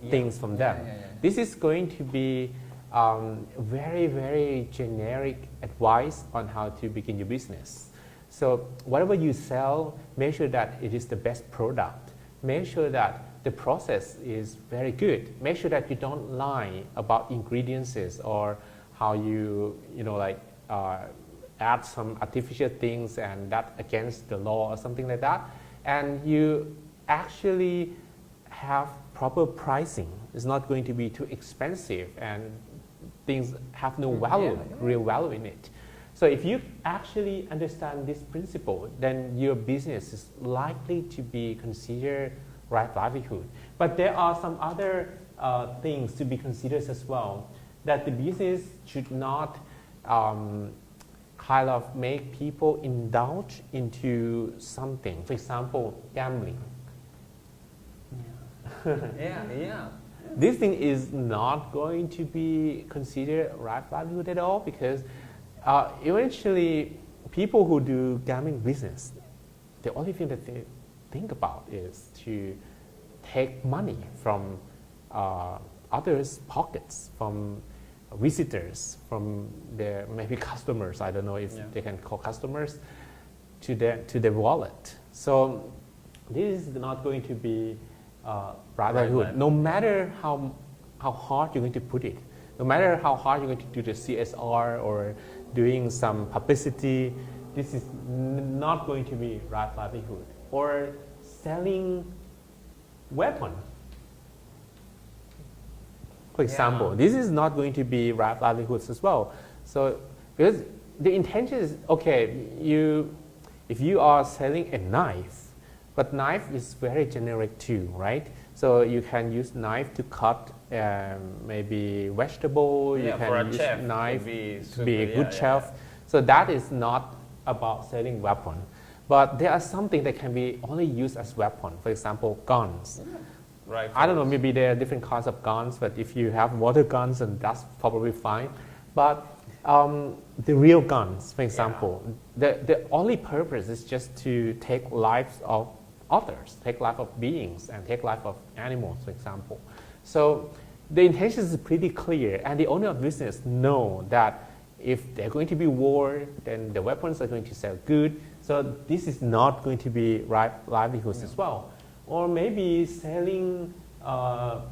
things from them. This is going to be very generic advice on how to begin your business. So whatever you sell, make sure that it is the best product. Make sure that the process is very good. Make sure that you don't lie about ingredients or how you add some artificial things and that against the law or something like that. And you actually have proper pricing. It's not going to be too expensive, and things have no value, real value in it. So if you actually understand this principle, then your business is likely to be considered right livelihood. But there are some other things to be considered as well, that the business should not kind of make people indulge into something. For example, gambling. Yeah. This thing is not going to be considered right livelihood at all, because eventually people who do gambling business, the only thing that they think about is to take money from others' pockets, from visitors, from their maybe customers. I don't know if they can call customers, to their wallet. So this is not going to be right livelihood. No matter how hard you're going to put it, no matter how hard you're going to do the CSR or doing some publicity, this is not going to be right livelihood. Or selling weapon. For example, this is not going to be right livelihoods as well. So because the intention is, okay, if you are selling a knife, but knife is very generic too, right? So you can use knife to cut maybe vegetable. You can use knife to be a good chef. So that is not about selling weapon. But there are something that can be only used as weapon. For example, guns. Right. I don't know, maybe there are different kinds of guns, but if you have water guns, then that's probably fine. But the real guns, for example, the only purpose is just to take lives of others, take life of beings, and take life of animals, for example. So the intention is pretty clear, and the owner of business know that if there's going to be war, then the weapons are going to sell good. So this is not going to be right livelihoods as well. Or maybe selling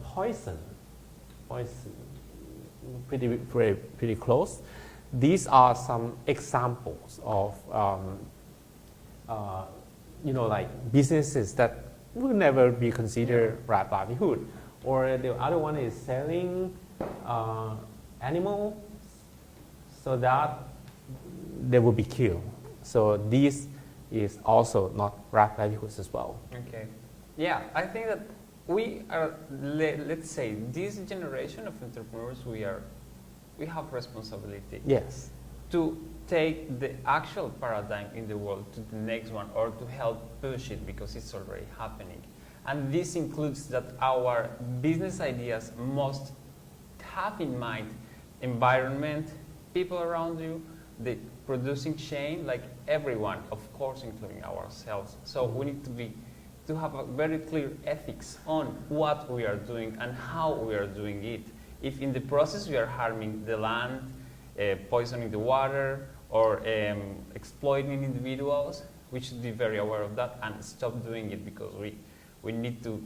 poison, pretty close. These are some examples of like businesses that will never be considered right livelihood. Or the other one is selling animals so that they will be killed. So this is also not right livelihoods as well. Okay. Yeah, I think that we are, let's say, this generation of entrepreneurs, we have responsibility. Yes. To take the actual paradigm in the world to the next one, or to help push it, because it's already happening. And this includes that our business ideas must have in mind environment, people around you, the producing chain, like everyone, of course, including ourselves. So we need to have a very clear ethics on what we are doing and how we are doing it. If in the process we are harming the land, poisoning the water, or exploiting individuals, we should be very aware of that and stop doing it, because we need to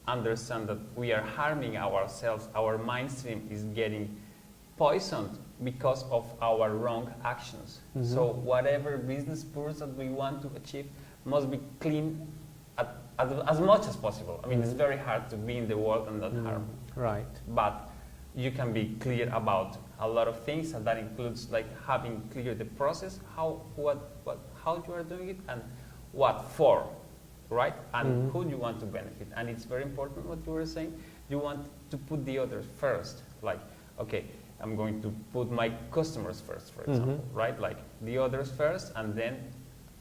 understand that we are harming ourselves. Our mind stream is getting poisoned because of our wrong actions. Mm-hmm. So whatever business purpose that we want to achieve must be clean as much as possible. I mean, it's very hard to be in the world and not harm. Right. But you can be clear about a lot of things, and that includes like having clear the process, how you are doing it, and what for, right? And who you want to benefit. And it's very important what you were saying. You want to put the others first. Like, okay, I'm going to put my customers first, for example, right? Like the others first, and then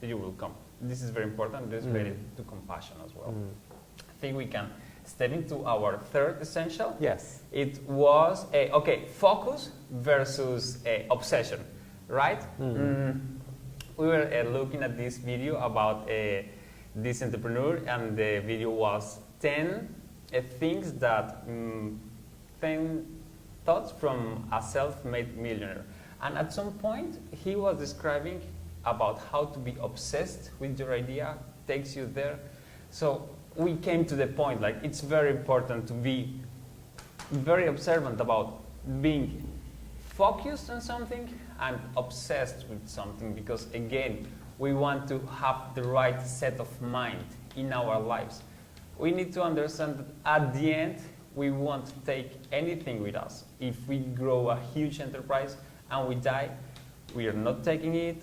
you will come. This is very important. This is related to compassion as well. I think we can step into our third essential. Yes. It was, focus versus obsession, right? We were looking at this video about this entrepreneur, and the video was 10 things that, 10 thoughts from a self-made millionaire. And at some point, he was describing about how to be obsessed with your idea, takes you there. So we came to the point, like it's very important to be very observant about being focused on something and obsessed with something, because again, we want to have the right set of mind in our lives. we need to understand that at the end, we won't take anything with us. If we grow a huge enterprise and we die, we are not taking it.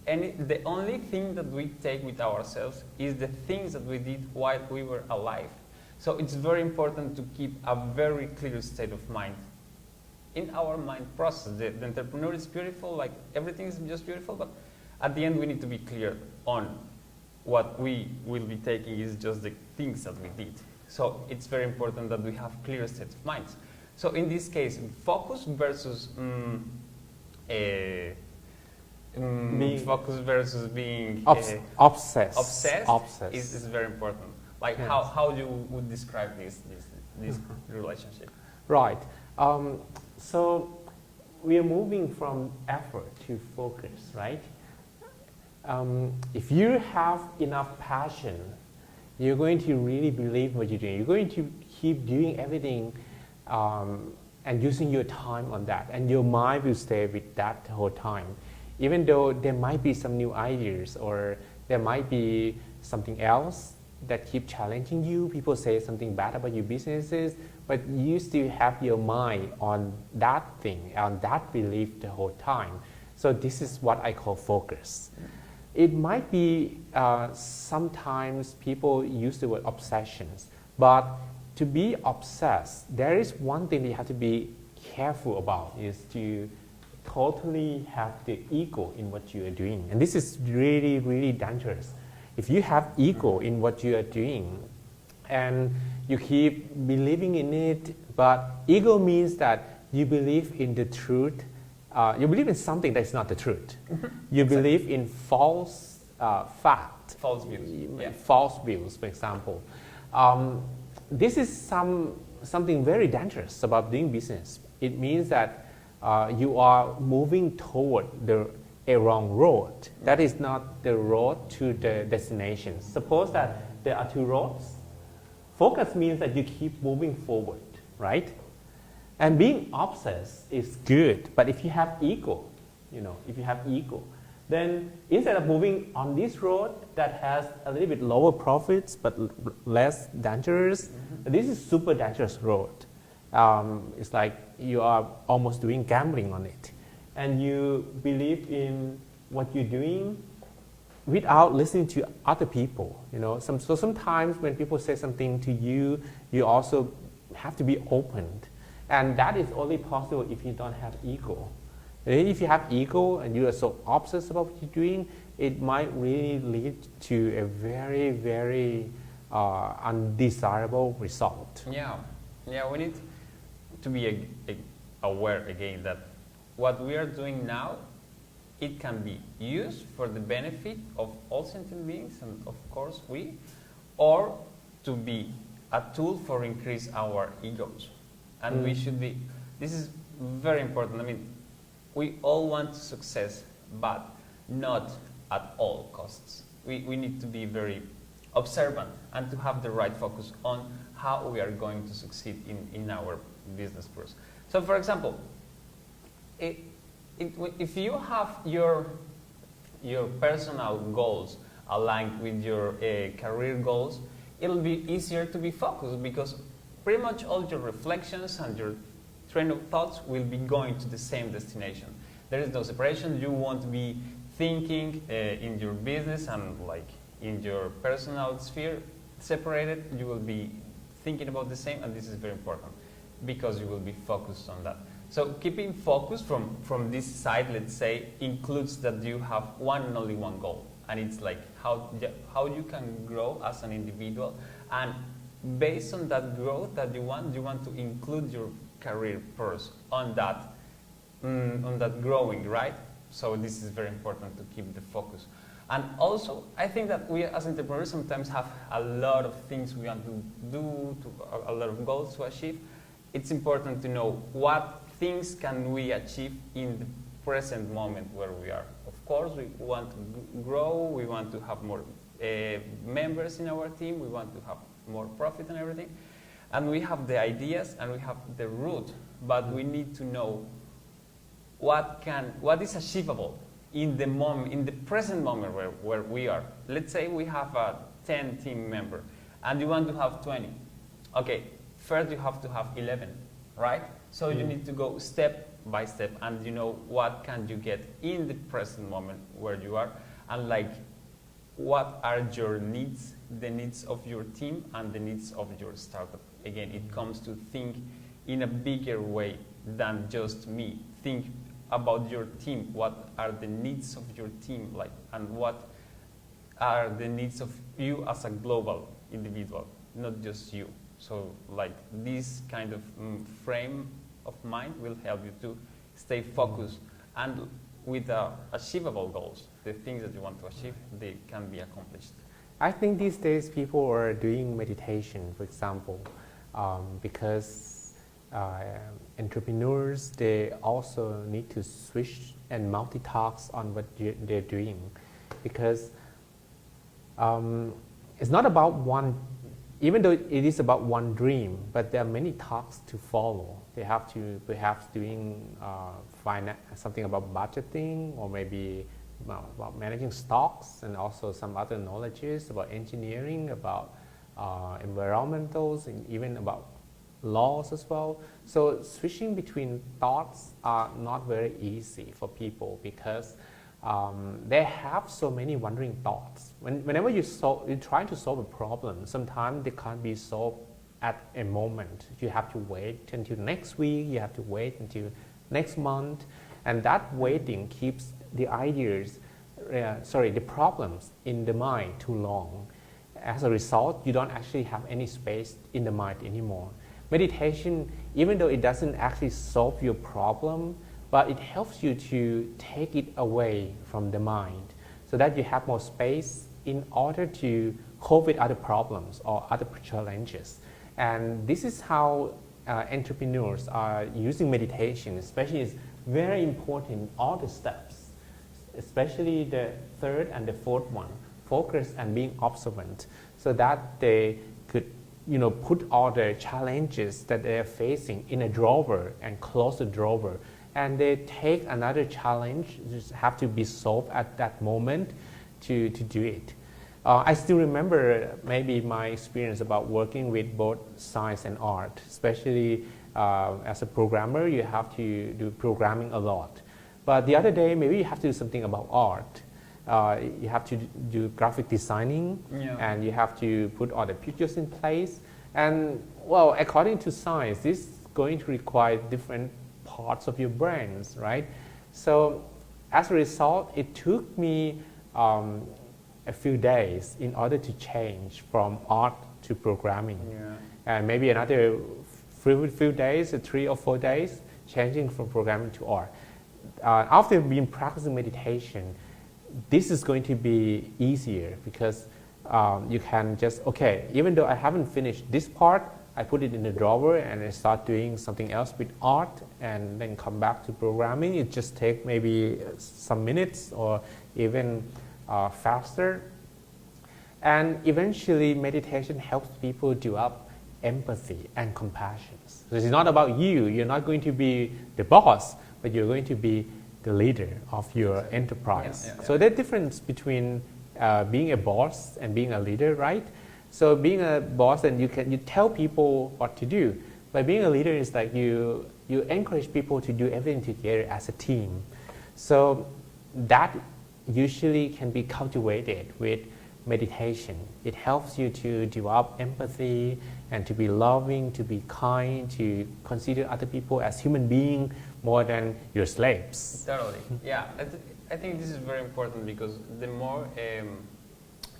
The only thing that we take with ourselves is the things that we did while we were alive. So it's very important to keep a very clear state of mind. In our mind process, the entrepreneur is beautiful, like everything is just beautiful, but at the end we need to be clear on what we will be taking is just the things that we did. So it's very important that we have clear state of minds. So in this case, focus versus focus versus being obsessed is very important. Like yes. how you would describe this relationship? Right. So we are moving from effort to focus, right? If you have enough passion, you're going to really believe what you're doing. You're going to keep doing everything and using your time on that, and your mind will stay with that the whole time. Even though there might be some new ideas or there might be something else that keep challenging you, people say something bad about your businesses, but you still have your mind on that thing, on that belief the whole time. So this is what I call focus. It might be, sometimes people use the word obsessions, but to be obsessed, there is one thing that you have to be careful about, is to totally have the ego in what you are doing. And this is really, really dangerous. If you have ego in what you are doing and you keep believing in it, but ego means that you believe in the truth, you believe in something that is not the truth. You believe in false fact. False views. Yeah. False views, for example. This is something very dangerous about doing business. It means that you are moving toward a wrong road. That is not the road to the destination. Suppose that there are two roads. Focus means that you keep moving forward, right? And being obsessed is good, but if you have ego, then instead of moving on this road that has a little bit lower profits but less dangerous, this is super dangerous road. It's like you are almost doing gambling on it. And you believe in what you're doing without listening to other people. So sometimes when people say something to you, you also have to be opened. And that is only possible if you don't have ego. If you have ego and you are so obsessed about what you're doing, it might really lead to a very, very undesirable result. Yeah, we need to be aware again that what we are doing now, it can be used for the benefit of all sentient beings and of course we, or to be a tool for increase our egos. And we should be, this is very important. I mean, we all want success, but not at all costs. We need to be very observant and to have the right focus on how we are going to succeed in our business course. So for example, if you have your personal goals aligned with your career goals, it'll be easier to be focused because pretty much all your reflections and your train of thoughts will be going to the same destination. There is no separation. You won't be thinking in your business and like in your personal sphere separated. You will be thinking about the same, and this is very important because you will be focused on that. So keeping focus from this side, let's say, includes that you have one and only one goal, and it's like how you can grow as an individual, and based on that growth that you want to include your career first on that growing, right? So this is very important to keep the focus. And also, I think that we as entrepreneurs sometimes have a lot of things we want to do, a lot of goals to achieve. It's important to know what things can we achieve in the present moment where we are. Of course, we want to grow, we want to have more members in our team, we want to have more profit and everything. And we have the ideas and we have the route, but we need to know what is achievable in the moment, in the present moment where we are. Let's say we have a 10 team member and you want to have 20. Okay, first you have to have 11, right? So you need to go step by step, and you know what can you get in the present moment where you are, and like what are your needs, the needs of your team and the needs of your startup. Again, it comes to think in a bigger way than just me. Think about your team. What are the needs of your team, like, and what are the needs of you as a global individual, not just you. So like this kind of frame of mind will help you to stay focused and with achievable goals. The things that you want to achieve, they can be accomplished. I think these days people are doing meditation, for example, because entrepreneurs, they also need to switch and multitask on what they're doing, because it's not about one, even though it is about one dream, but there are many tasks to follow. They have to perhaps doing something about budgeting, or maybe about managing stocks, and also some other knowledges about engineering, about environmentals, and even about laws as well. So switching between thoughts are not very easy for people, because they have so many wandering thoughts. Whenever you're trying to solve a problem, sometimes they can't be solved at a moment. You have to wait until next week, you have to wait until next month, and that waiting keeps the the problems in the mind too long. As a result, you don't actually have any space in the mind anymore. Meditation, even though it doesn't actually solve your problem, but it helps you to take it away from the mind, so that you have more space in order to cope with other problems or other challenges. And this is how entrepreneurs are using meditation, especially. It's very important in all the steps, especially the third and the fourth one, focus and being observant, so that they could put all the challenges that they are facing in a drawer and close the drawer, and they take another challenge, just have to be solved at that moment to do it. I still remember maybe my experience about working with both science and art, especially as a programmer, you have to do programming a lot. But the other day, maybe you have to do something about art. You have to do graphic designing, and you have to put all the pictures in place. And well, according to science, this is going to require different parts of your brains, right? So as a result, it took me a few days in order to change from art to programming. And maybe another few days, 3 or 4 days, changing from programming to art. After being practicing meditation, this is going to be easier, because you can just, okay, even though I haven't finished this part, I put it in the drawer and I start doing something else with art, and then come back to programming. It just takes maybe some minutes or even faster. And eventually meditation helps people develop empathy and compassion. So it's not about you. You're not going to be the boss, but you're going to be the leader of your enterprise. So the difference between being a boss and being a leader, right? So being a boss, and you tell people what to do, but being a leader is like you encourage people to do everything together as a team. So that usually can be cultivated with meditation. It helps you to develop empathy and to be loving, to be kind, to consider other people as human beings more than your slaves. Totally. Yeah, I think this is very important, because the more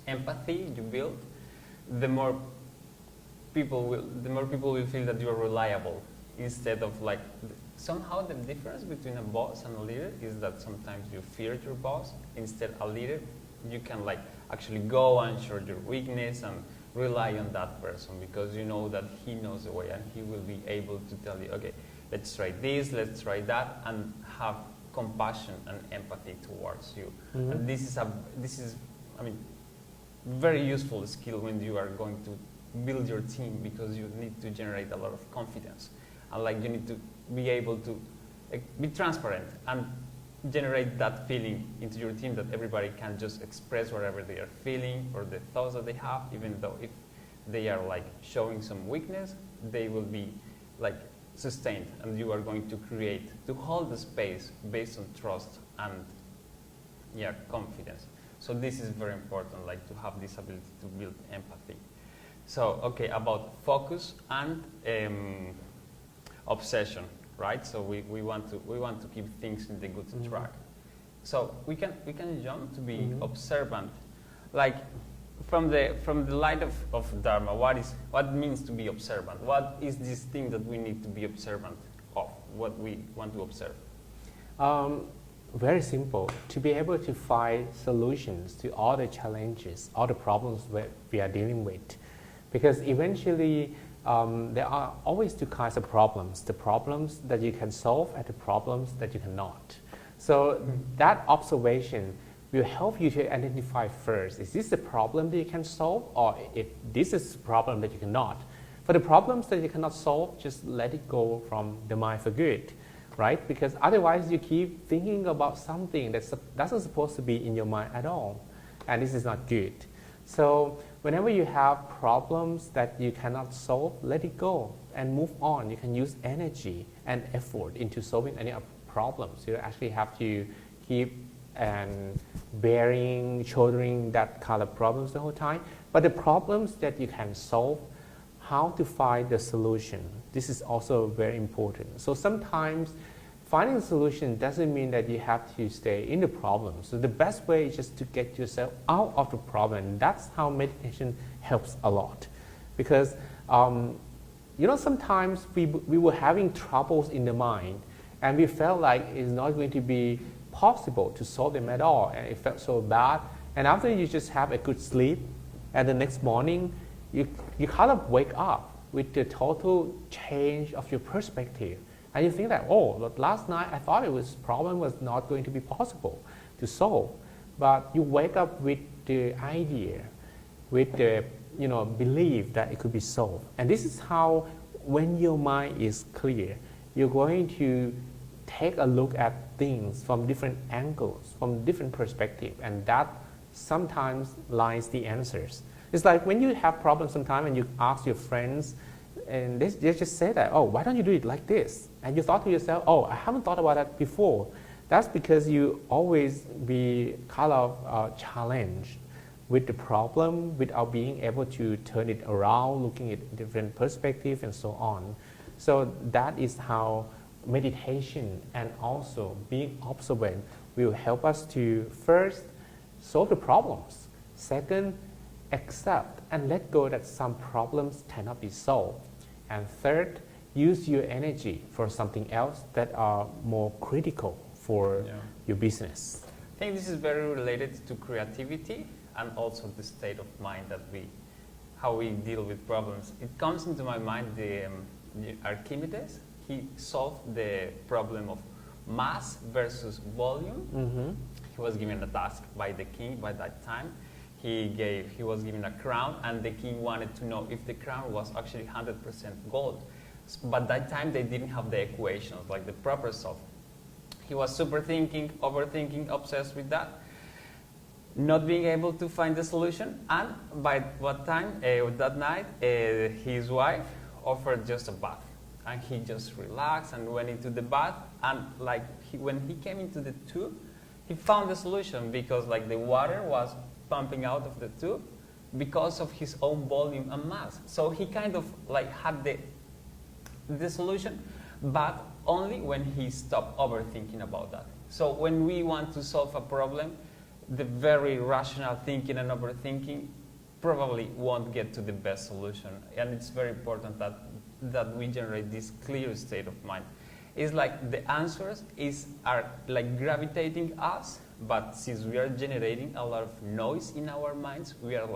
empathy you build, the more people will feel that you are reliable, instead of like somehow the difference between a boss and a leader is that sometimes you fear your boss. Instead, a leader, you can like actually go and show your weakness and rely on that person, because you know that he knows the way and he will be able to tell you, okay, let's try this, let's try that, and have compassion and empathy towards you. And this is I mean, very useful skill when you are going to build your team, because you need to generate a lot of confidence, and like you need to be able to be transparent and generate that feeling into your team, that everybody can just express whatever they are feeling or the thoughts that they have, even though if they are like showing some weakness, they will be like sustained, and you are going to hold the space based on trust and confidence. So this is very important, like to have this ability to build empathy. So, okay, about focus and obsession, right? So we want to keep things in the good track. So we can jump to be observant, like from the light of Dharma. What it means to be observant? What is this thing that we need to be observant of? What we want to observe? Very simple. To be able to find solutions to all the challenges, all the problems that we are dealing with. Because eventually, there are always two kinds of problems. The problems that you can solve and the problems that you cannot. So that observation will help you to identify first, is this the problem that you can solve, or if this is the problem that you cannot. For the problems that you cannot solve, just let it go from the mind for good, right? Because otherwise you keep thinking about something that's not supposed to be in your mind at all, and this is not good. So whenever you have problems that you cannot solve, let it go and move on. You can use energy and effort into solving any problems. You actually have to keep and shouldering that kind of problems the whole time. But the problems that you can solve, how to find the solution. This is also very important. So sometimes finding a solution doesn't mean that you have to stay in the problem. So the best way is just to get yourself out of the problem. That's how meditation helps a lot. Because sometimes we were having troubles in the mind, and we felt like it's not going to be possible to solve them at all, and it felt so bad. And after you just have a good sleep, and the next morning you kind of wake up with the total change of your perspective, and you think that, oh, last night I thought problem was not going to be possible to solve, but you wake up with the idea, with the belief that it could be solved. And this is how, when your mind is clear, you're going to take a look at things from different angles, from different perspectives, and that sometimes lies the answers. It's like when you have problems sometimes and you ask your friends, and they just say that, oh, why don't you do it like this? And you thought to yourself, oh, I haven't thought about that before. That's because you always be kind of challenged with the problem without being able to turn it around, looking at different perspectives and so on. So that is how meditation and also being observant will help us to first solve the problems. Second, accept and let go that some problems cannot be solved. And third, use your energy for something else that are more critical for your business. I think this is very related to creativity and also the state of mind how we deal with problems. It comes into my mind the Archimedes. He solved the problem of mass versus volume. He was given a task by the king by that time. He was given a crown, and the king wanted to know if the crown was actually 100% gold. But that time they didn't have the equations, like the proper solve. He was overthinking, obsessed with that, not being able to find the solution. And by what time, that night, his wife offered just a bath. And he just relaxed and went into the bath. And when he came into the tube, he found the solution, because the water was pumping out of the tube because of his own volume and mass. So he kind of had the solution, but only when he stopped overthinking about that. So when we want to solve a problem, the very rational thinking and overthinking probably won't get to the best solution. And it's very important that we generate this clear state of mind. It's like the answers are gravitating us, but since we are generating a lot of noise in our minds, we are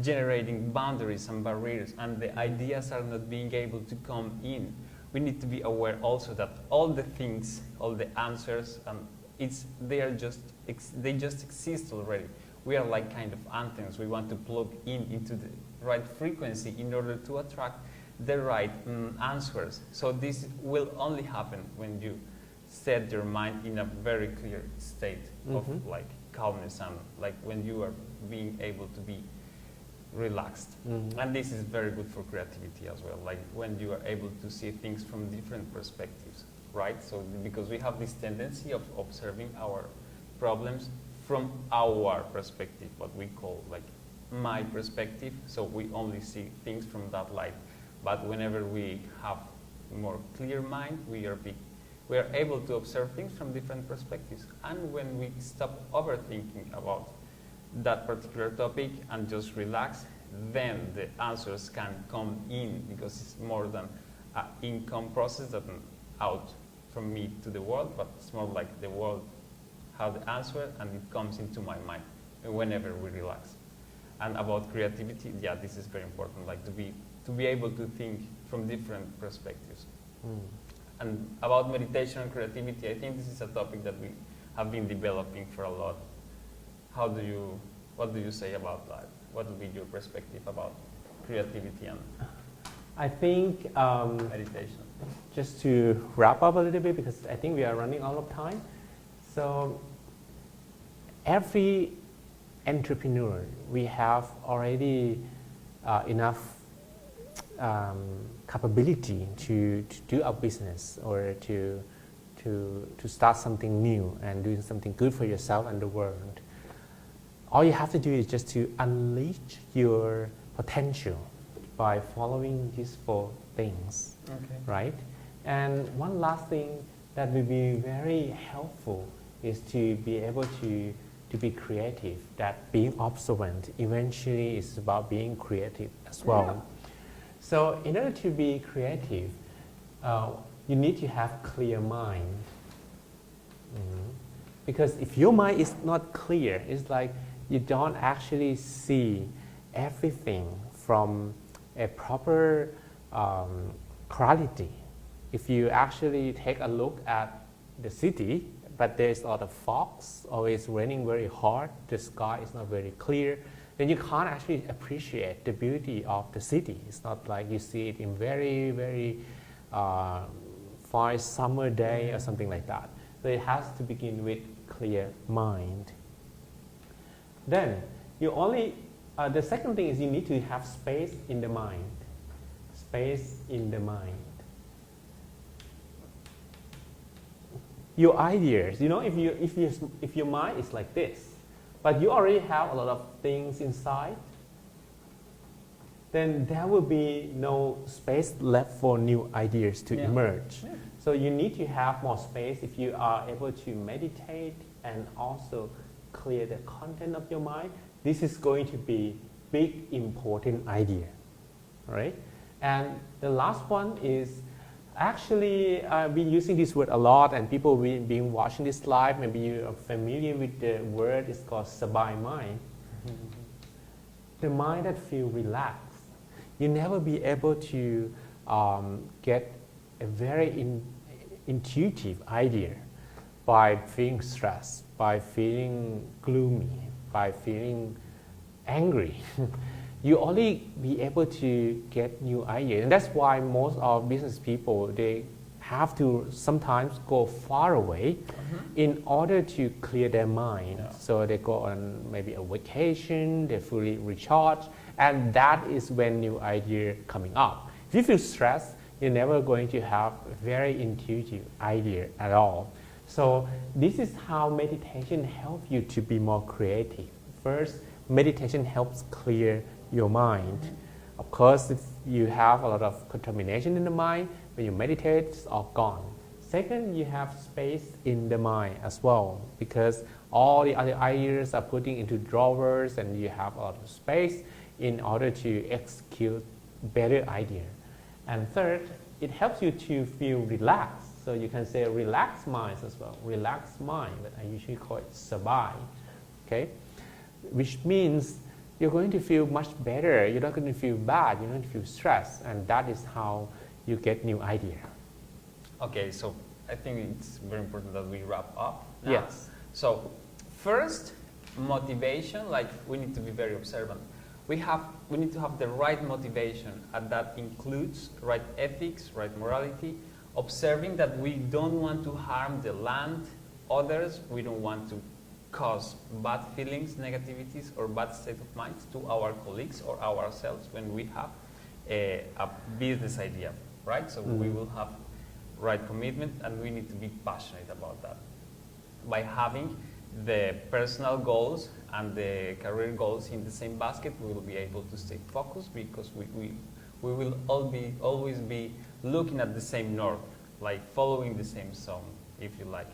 generating boundaries and barriers, and the ideas are not being able to come in. We need to be aware also that all the things, all the answers, they just exist already. We are kind of antennas. We want to plug into the right frequency in order to attract the right answers. So this will only happen when you set your mind in a very clear state of calmness, and when you are being able to be relaxed. And this is very good for creativity as well, like when you are able to see things from different perspectives, right? So because we have this tendency of observing our problems from our perspective, what we call like my perspective, so we only see things from that light. But whenever we have more clear mind, we are able to observe things from different perspectives. And when we stop overthinking about that particular topic and just relax, then the answers can come in, because it's more than an income process than out from me to the world, but it's more like the world has the answer and it comes into my mind whenever we relax. And about creativity, yeah, this is very important, like to be able to think from different perspectives. And about meditation and creativity, I think this is a topic that we have been developing for a lot. What do you say about that? What would be your perspective about creativity and I think meditation? just to wrap up a little bit, because I think we are running out of time. So every entrepreneur, we have already enough capability to do our business or to start something new and doing something good for yourself and the world. All you have to do is just to unleash your potential by following these 4 things, right? And one last thing that will be very helpful is to be able to be creative. That being observant eventually is about being creative as well. Yeah. So in order to be creative, you need to have clear mind. Because if your mind is not clear, it's like you don't actually see everything from a proper quality. If you actually take a look at the city, but there's a lot of fogs, or it's raining very hard, the sky is not very clear, then you can't actually appreciate the beauty of the city. It's not like you see it in very, very fine summer day or something like that. So it has to begin with clear mind. Then you only, the second thing is you need to have space in the mind. Space in the mind. Your ideas, if your mind is like this, but you already have a lot of things inside, then there will be no space left for new ideas to emerge. Yeah. So you need to have more space if you are able to meditate and also clear the content of your mind. This is going to be big important idea, right? And the last one is, actually, I've been using this word a lot, and people will be watching this live. Maybe you are familiar with the word. It's called sabai mind. The mind that feels relaxed. You never be able to get a very intuitive idea by feeling stressed, by feeling gloomy, by feeling angry. You only be able to get new ideas. And that's why most of business people, they have to sometimes go far away in order to clear their mind. Yeah. So they go on maybe a vacation, they fully recharge, and that is when new idea coming up. If you feel stressed, you're never going to have a very intuitive idea at all. So this is how meditation helps you to be more creative. First, meditation helps clear your mind. Of course, if you have a lot of contamination in the mind, when you meditate, it's all gone. Second, you have space in the mind as well, because all the other ideas are putting into drawers, and you have a lot of space in order to execute better idea. And third, it helps you to feel relaxed. So you can say relaxed mind as well. Relaxed mind, but I usually call it sabai. Okay, which means you're going to feel much better. You're not going to feel bad. You're not going to feel stressed. And that is how you get new idea. Okay, so I think it's very important that we wrap up now. Yes. So first, motivation, like we need to be very observant. We need to have the right motivation, and that includes right ethics, right morality, observing that we don't want to harm the land, others, we don't want to cause bad feelings, negativities, or bad state of mind to our colleagues or ourselves when we have a business idea, right? So we will have right commitment, and we need to be passionate about that. By having the personal goals and the career goals in the same basket, we will be able to stay focused, because we will always be looking at the same north, like following the same zone, if you like.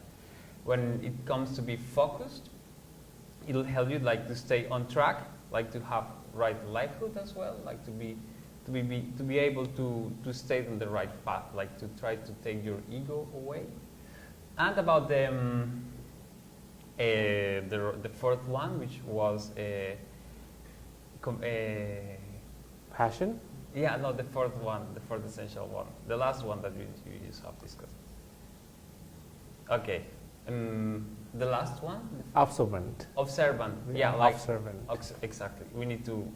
When it comes to be focused, it'll help you like to stay on track, like to have right livelihood as well, like to be able to stay on the right path, like to try to take your ego away. And about the fourth one, which was Passion? yeah, no, the fourth one, the fourth essential one, the last one that you just have discussed. Okay, the last one, Observant. observant. Yeah, like observant. Exactly. We need to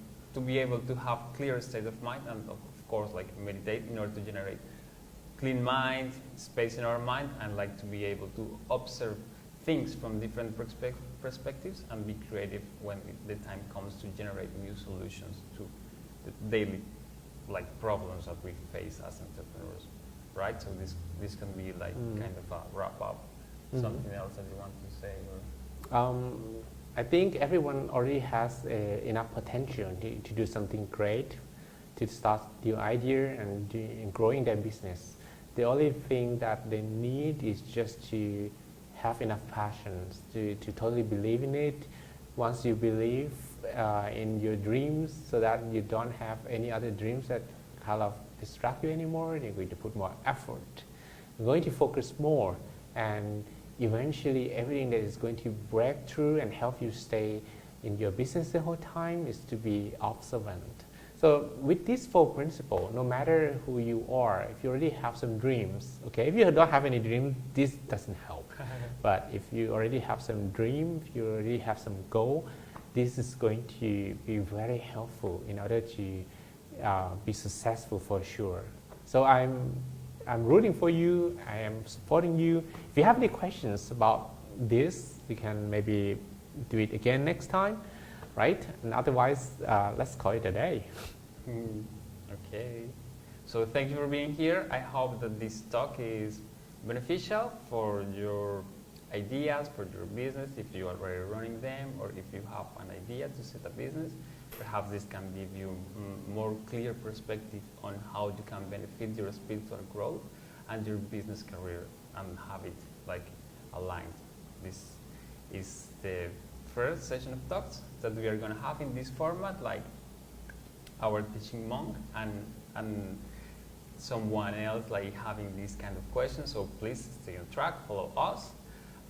be able to have clear state of mind, and of course, like meditate in order to generate clean mind, space in our mind, and like to be able to observe things from different perspectives and be creative when the time comes to generate new solutions to the daily like problems that we face as entrepreneurs, right? So this can be like kind of a wrap up. Something else that you want to say? Or? I think everyone already has enough potential to do something great, to start new idea and growing their business. The only thing that they need is just to have enough passion to totally believe in it. Once you believe in your dreams, so that you don't have any other dreams that kind of distract you anymore, you're going to put more effort. You're going to focus more, and eventually everything that is going to break through and help you stay in your business the whole time is to be observant. So with these four principles, no matter who you are, if you already have some dreams, okay, if you don't have any dream, this doesn't help. But if you already have some dream, if you already have some goal, this is going to be very helpful in order to be successful for sure. So I'm rooting for you, I am supporting you. If you have any questions about this, we can maybe do it again next time, right? And otherwise, let's call it a day. Okay. So thank you for being here. I hope that this talk is beneficial for your ideas, for your business, if you are already running them, or if you have an idea to set a business. Perhaps this can give you more clear perspective on how you can benefit your spiritual growth and your business career and have it like aligned. This is the first session of talks that we are going to have in this format, like our teaching monk and someone else like having these kind of questions. So please stay on track, follow us.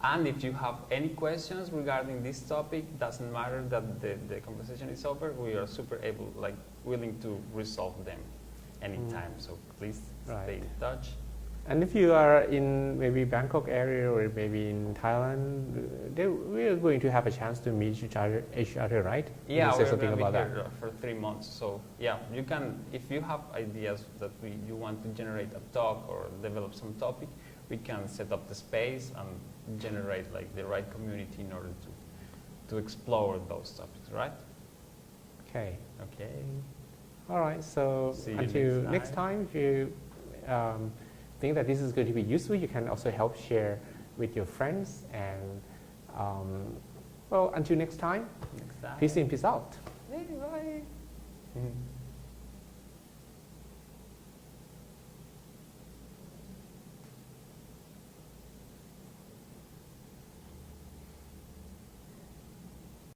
And if you have any questions regarding this topic, doesn't matter that the conversation is over, we are super willing to resolve them anytime. So please stay in touch. And if you are in maybe Bangkok area or maybe in Thailand, we are going to have a chance to meet each other, right? Yeah, we're we're something going to be about here for 3 months. So yeah, you can, if you have ideas that you want to generate a talk or develop some topic, we can set up the space and generate like the right community in order to explore those topics, right? Okay. Okay. All right. So See you until next next time, if you think that this is going to be useful, you can also help share with your friends. And well, until next time, Next time. peace in, peace out. Bye.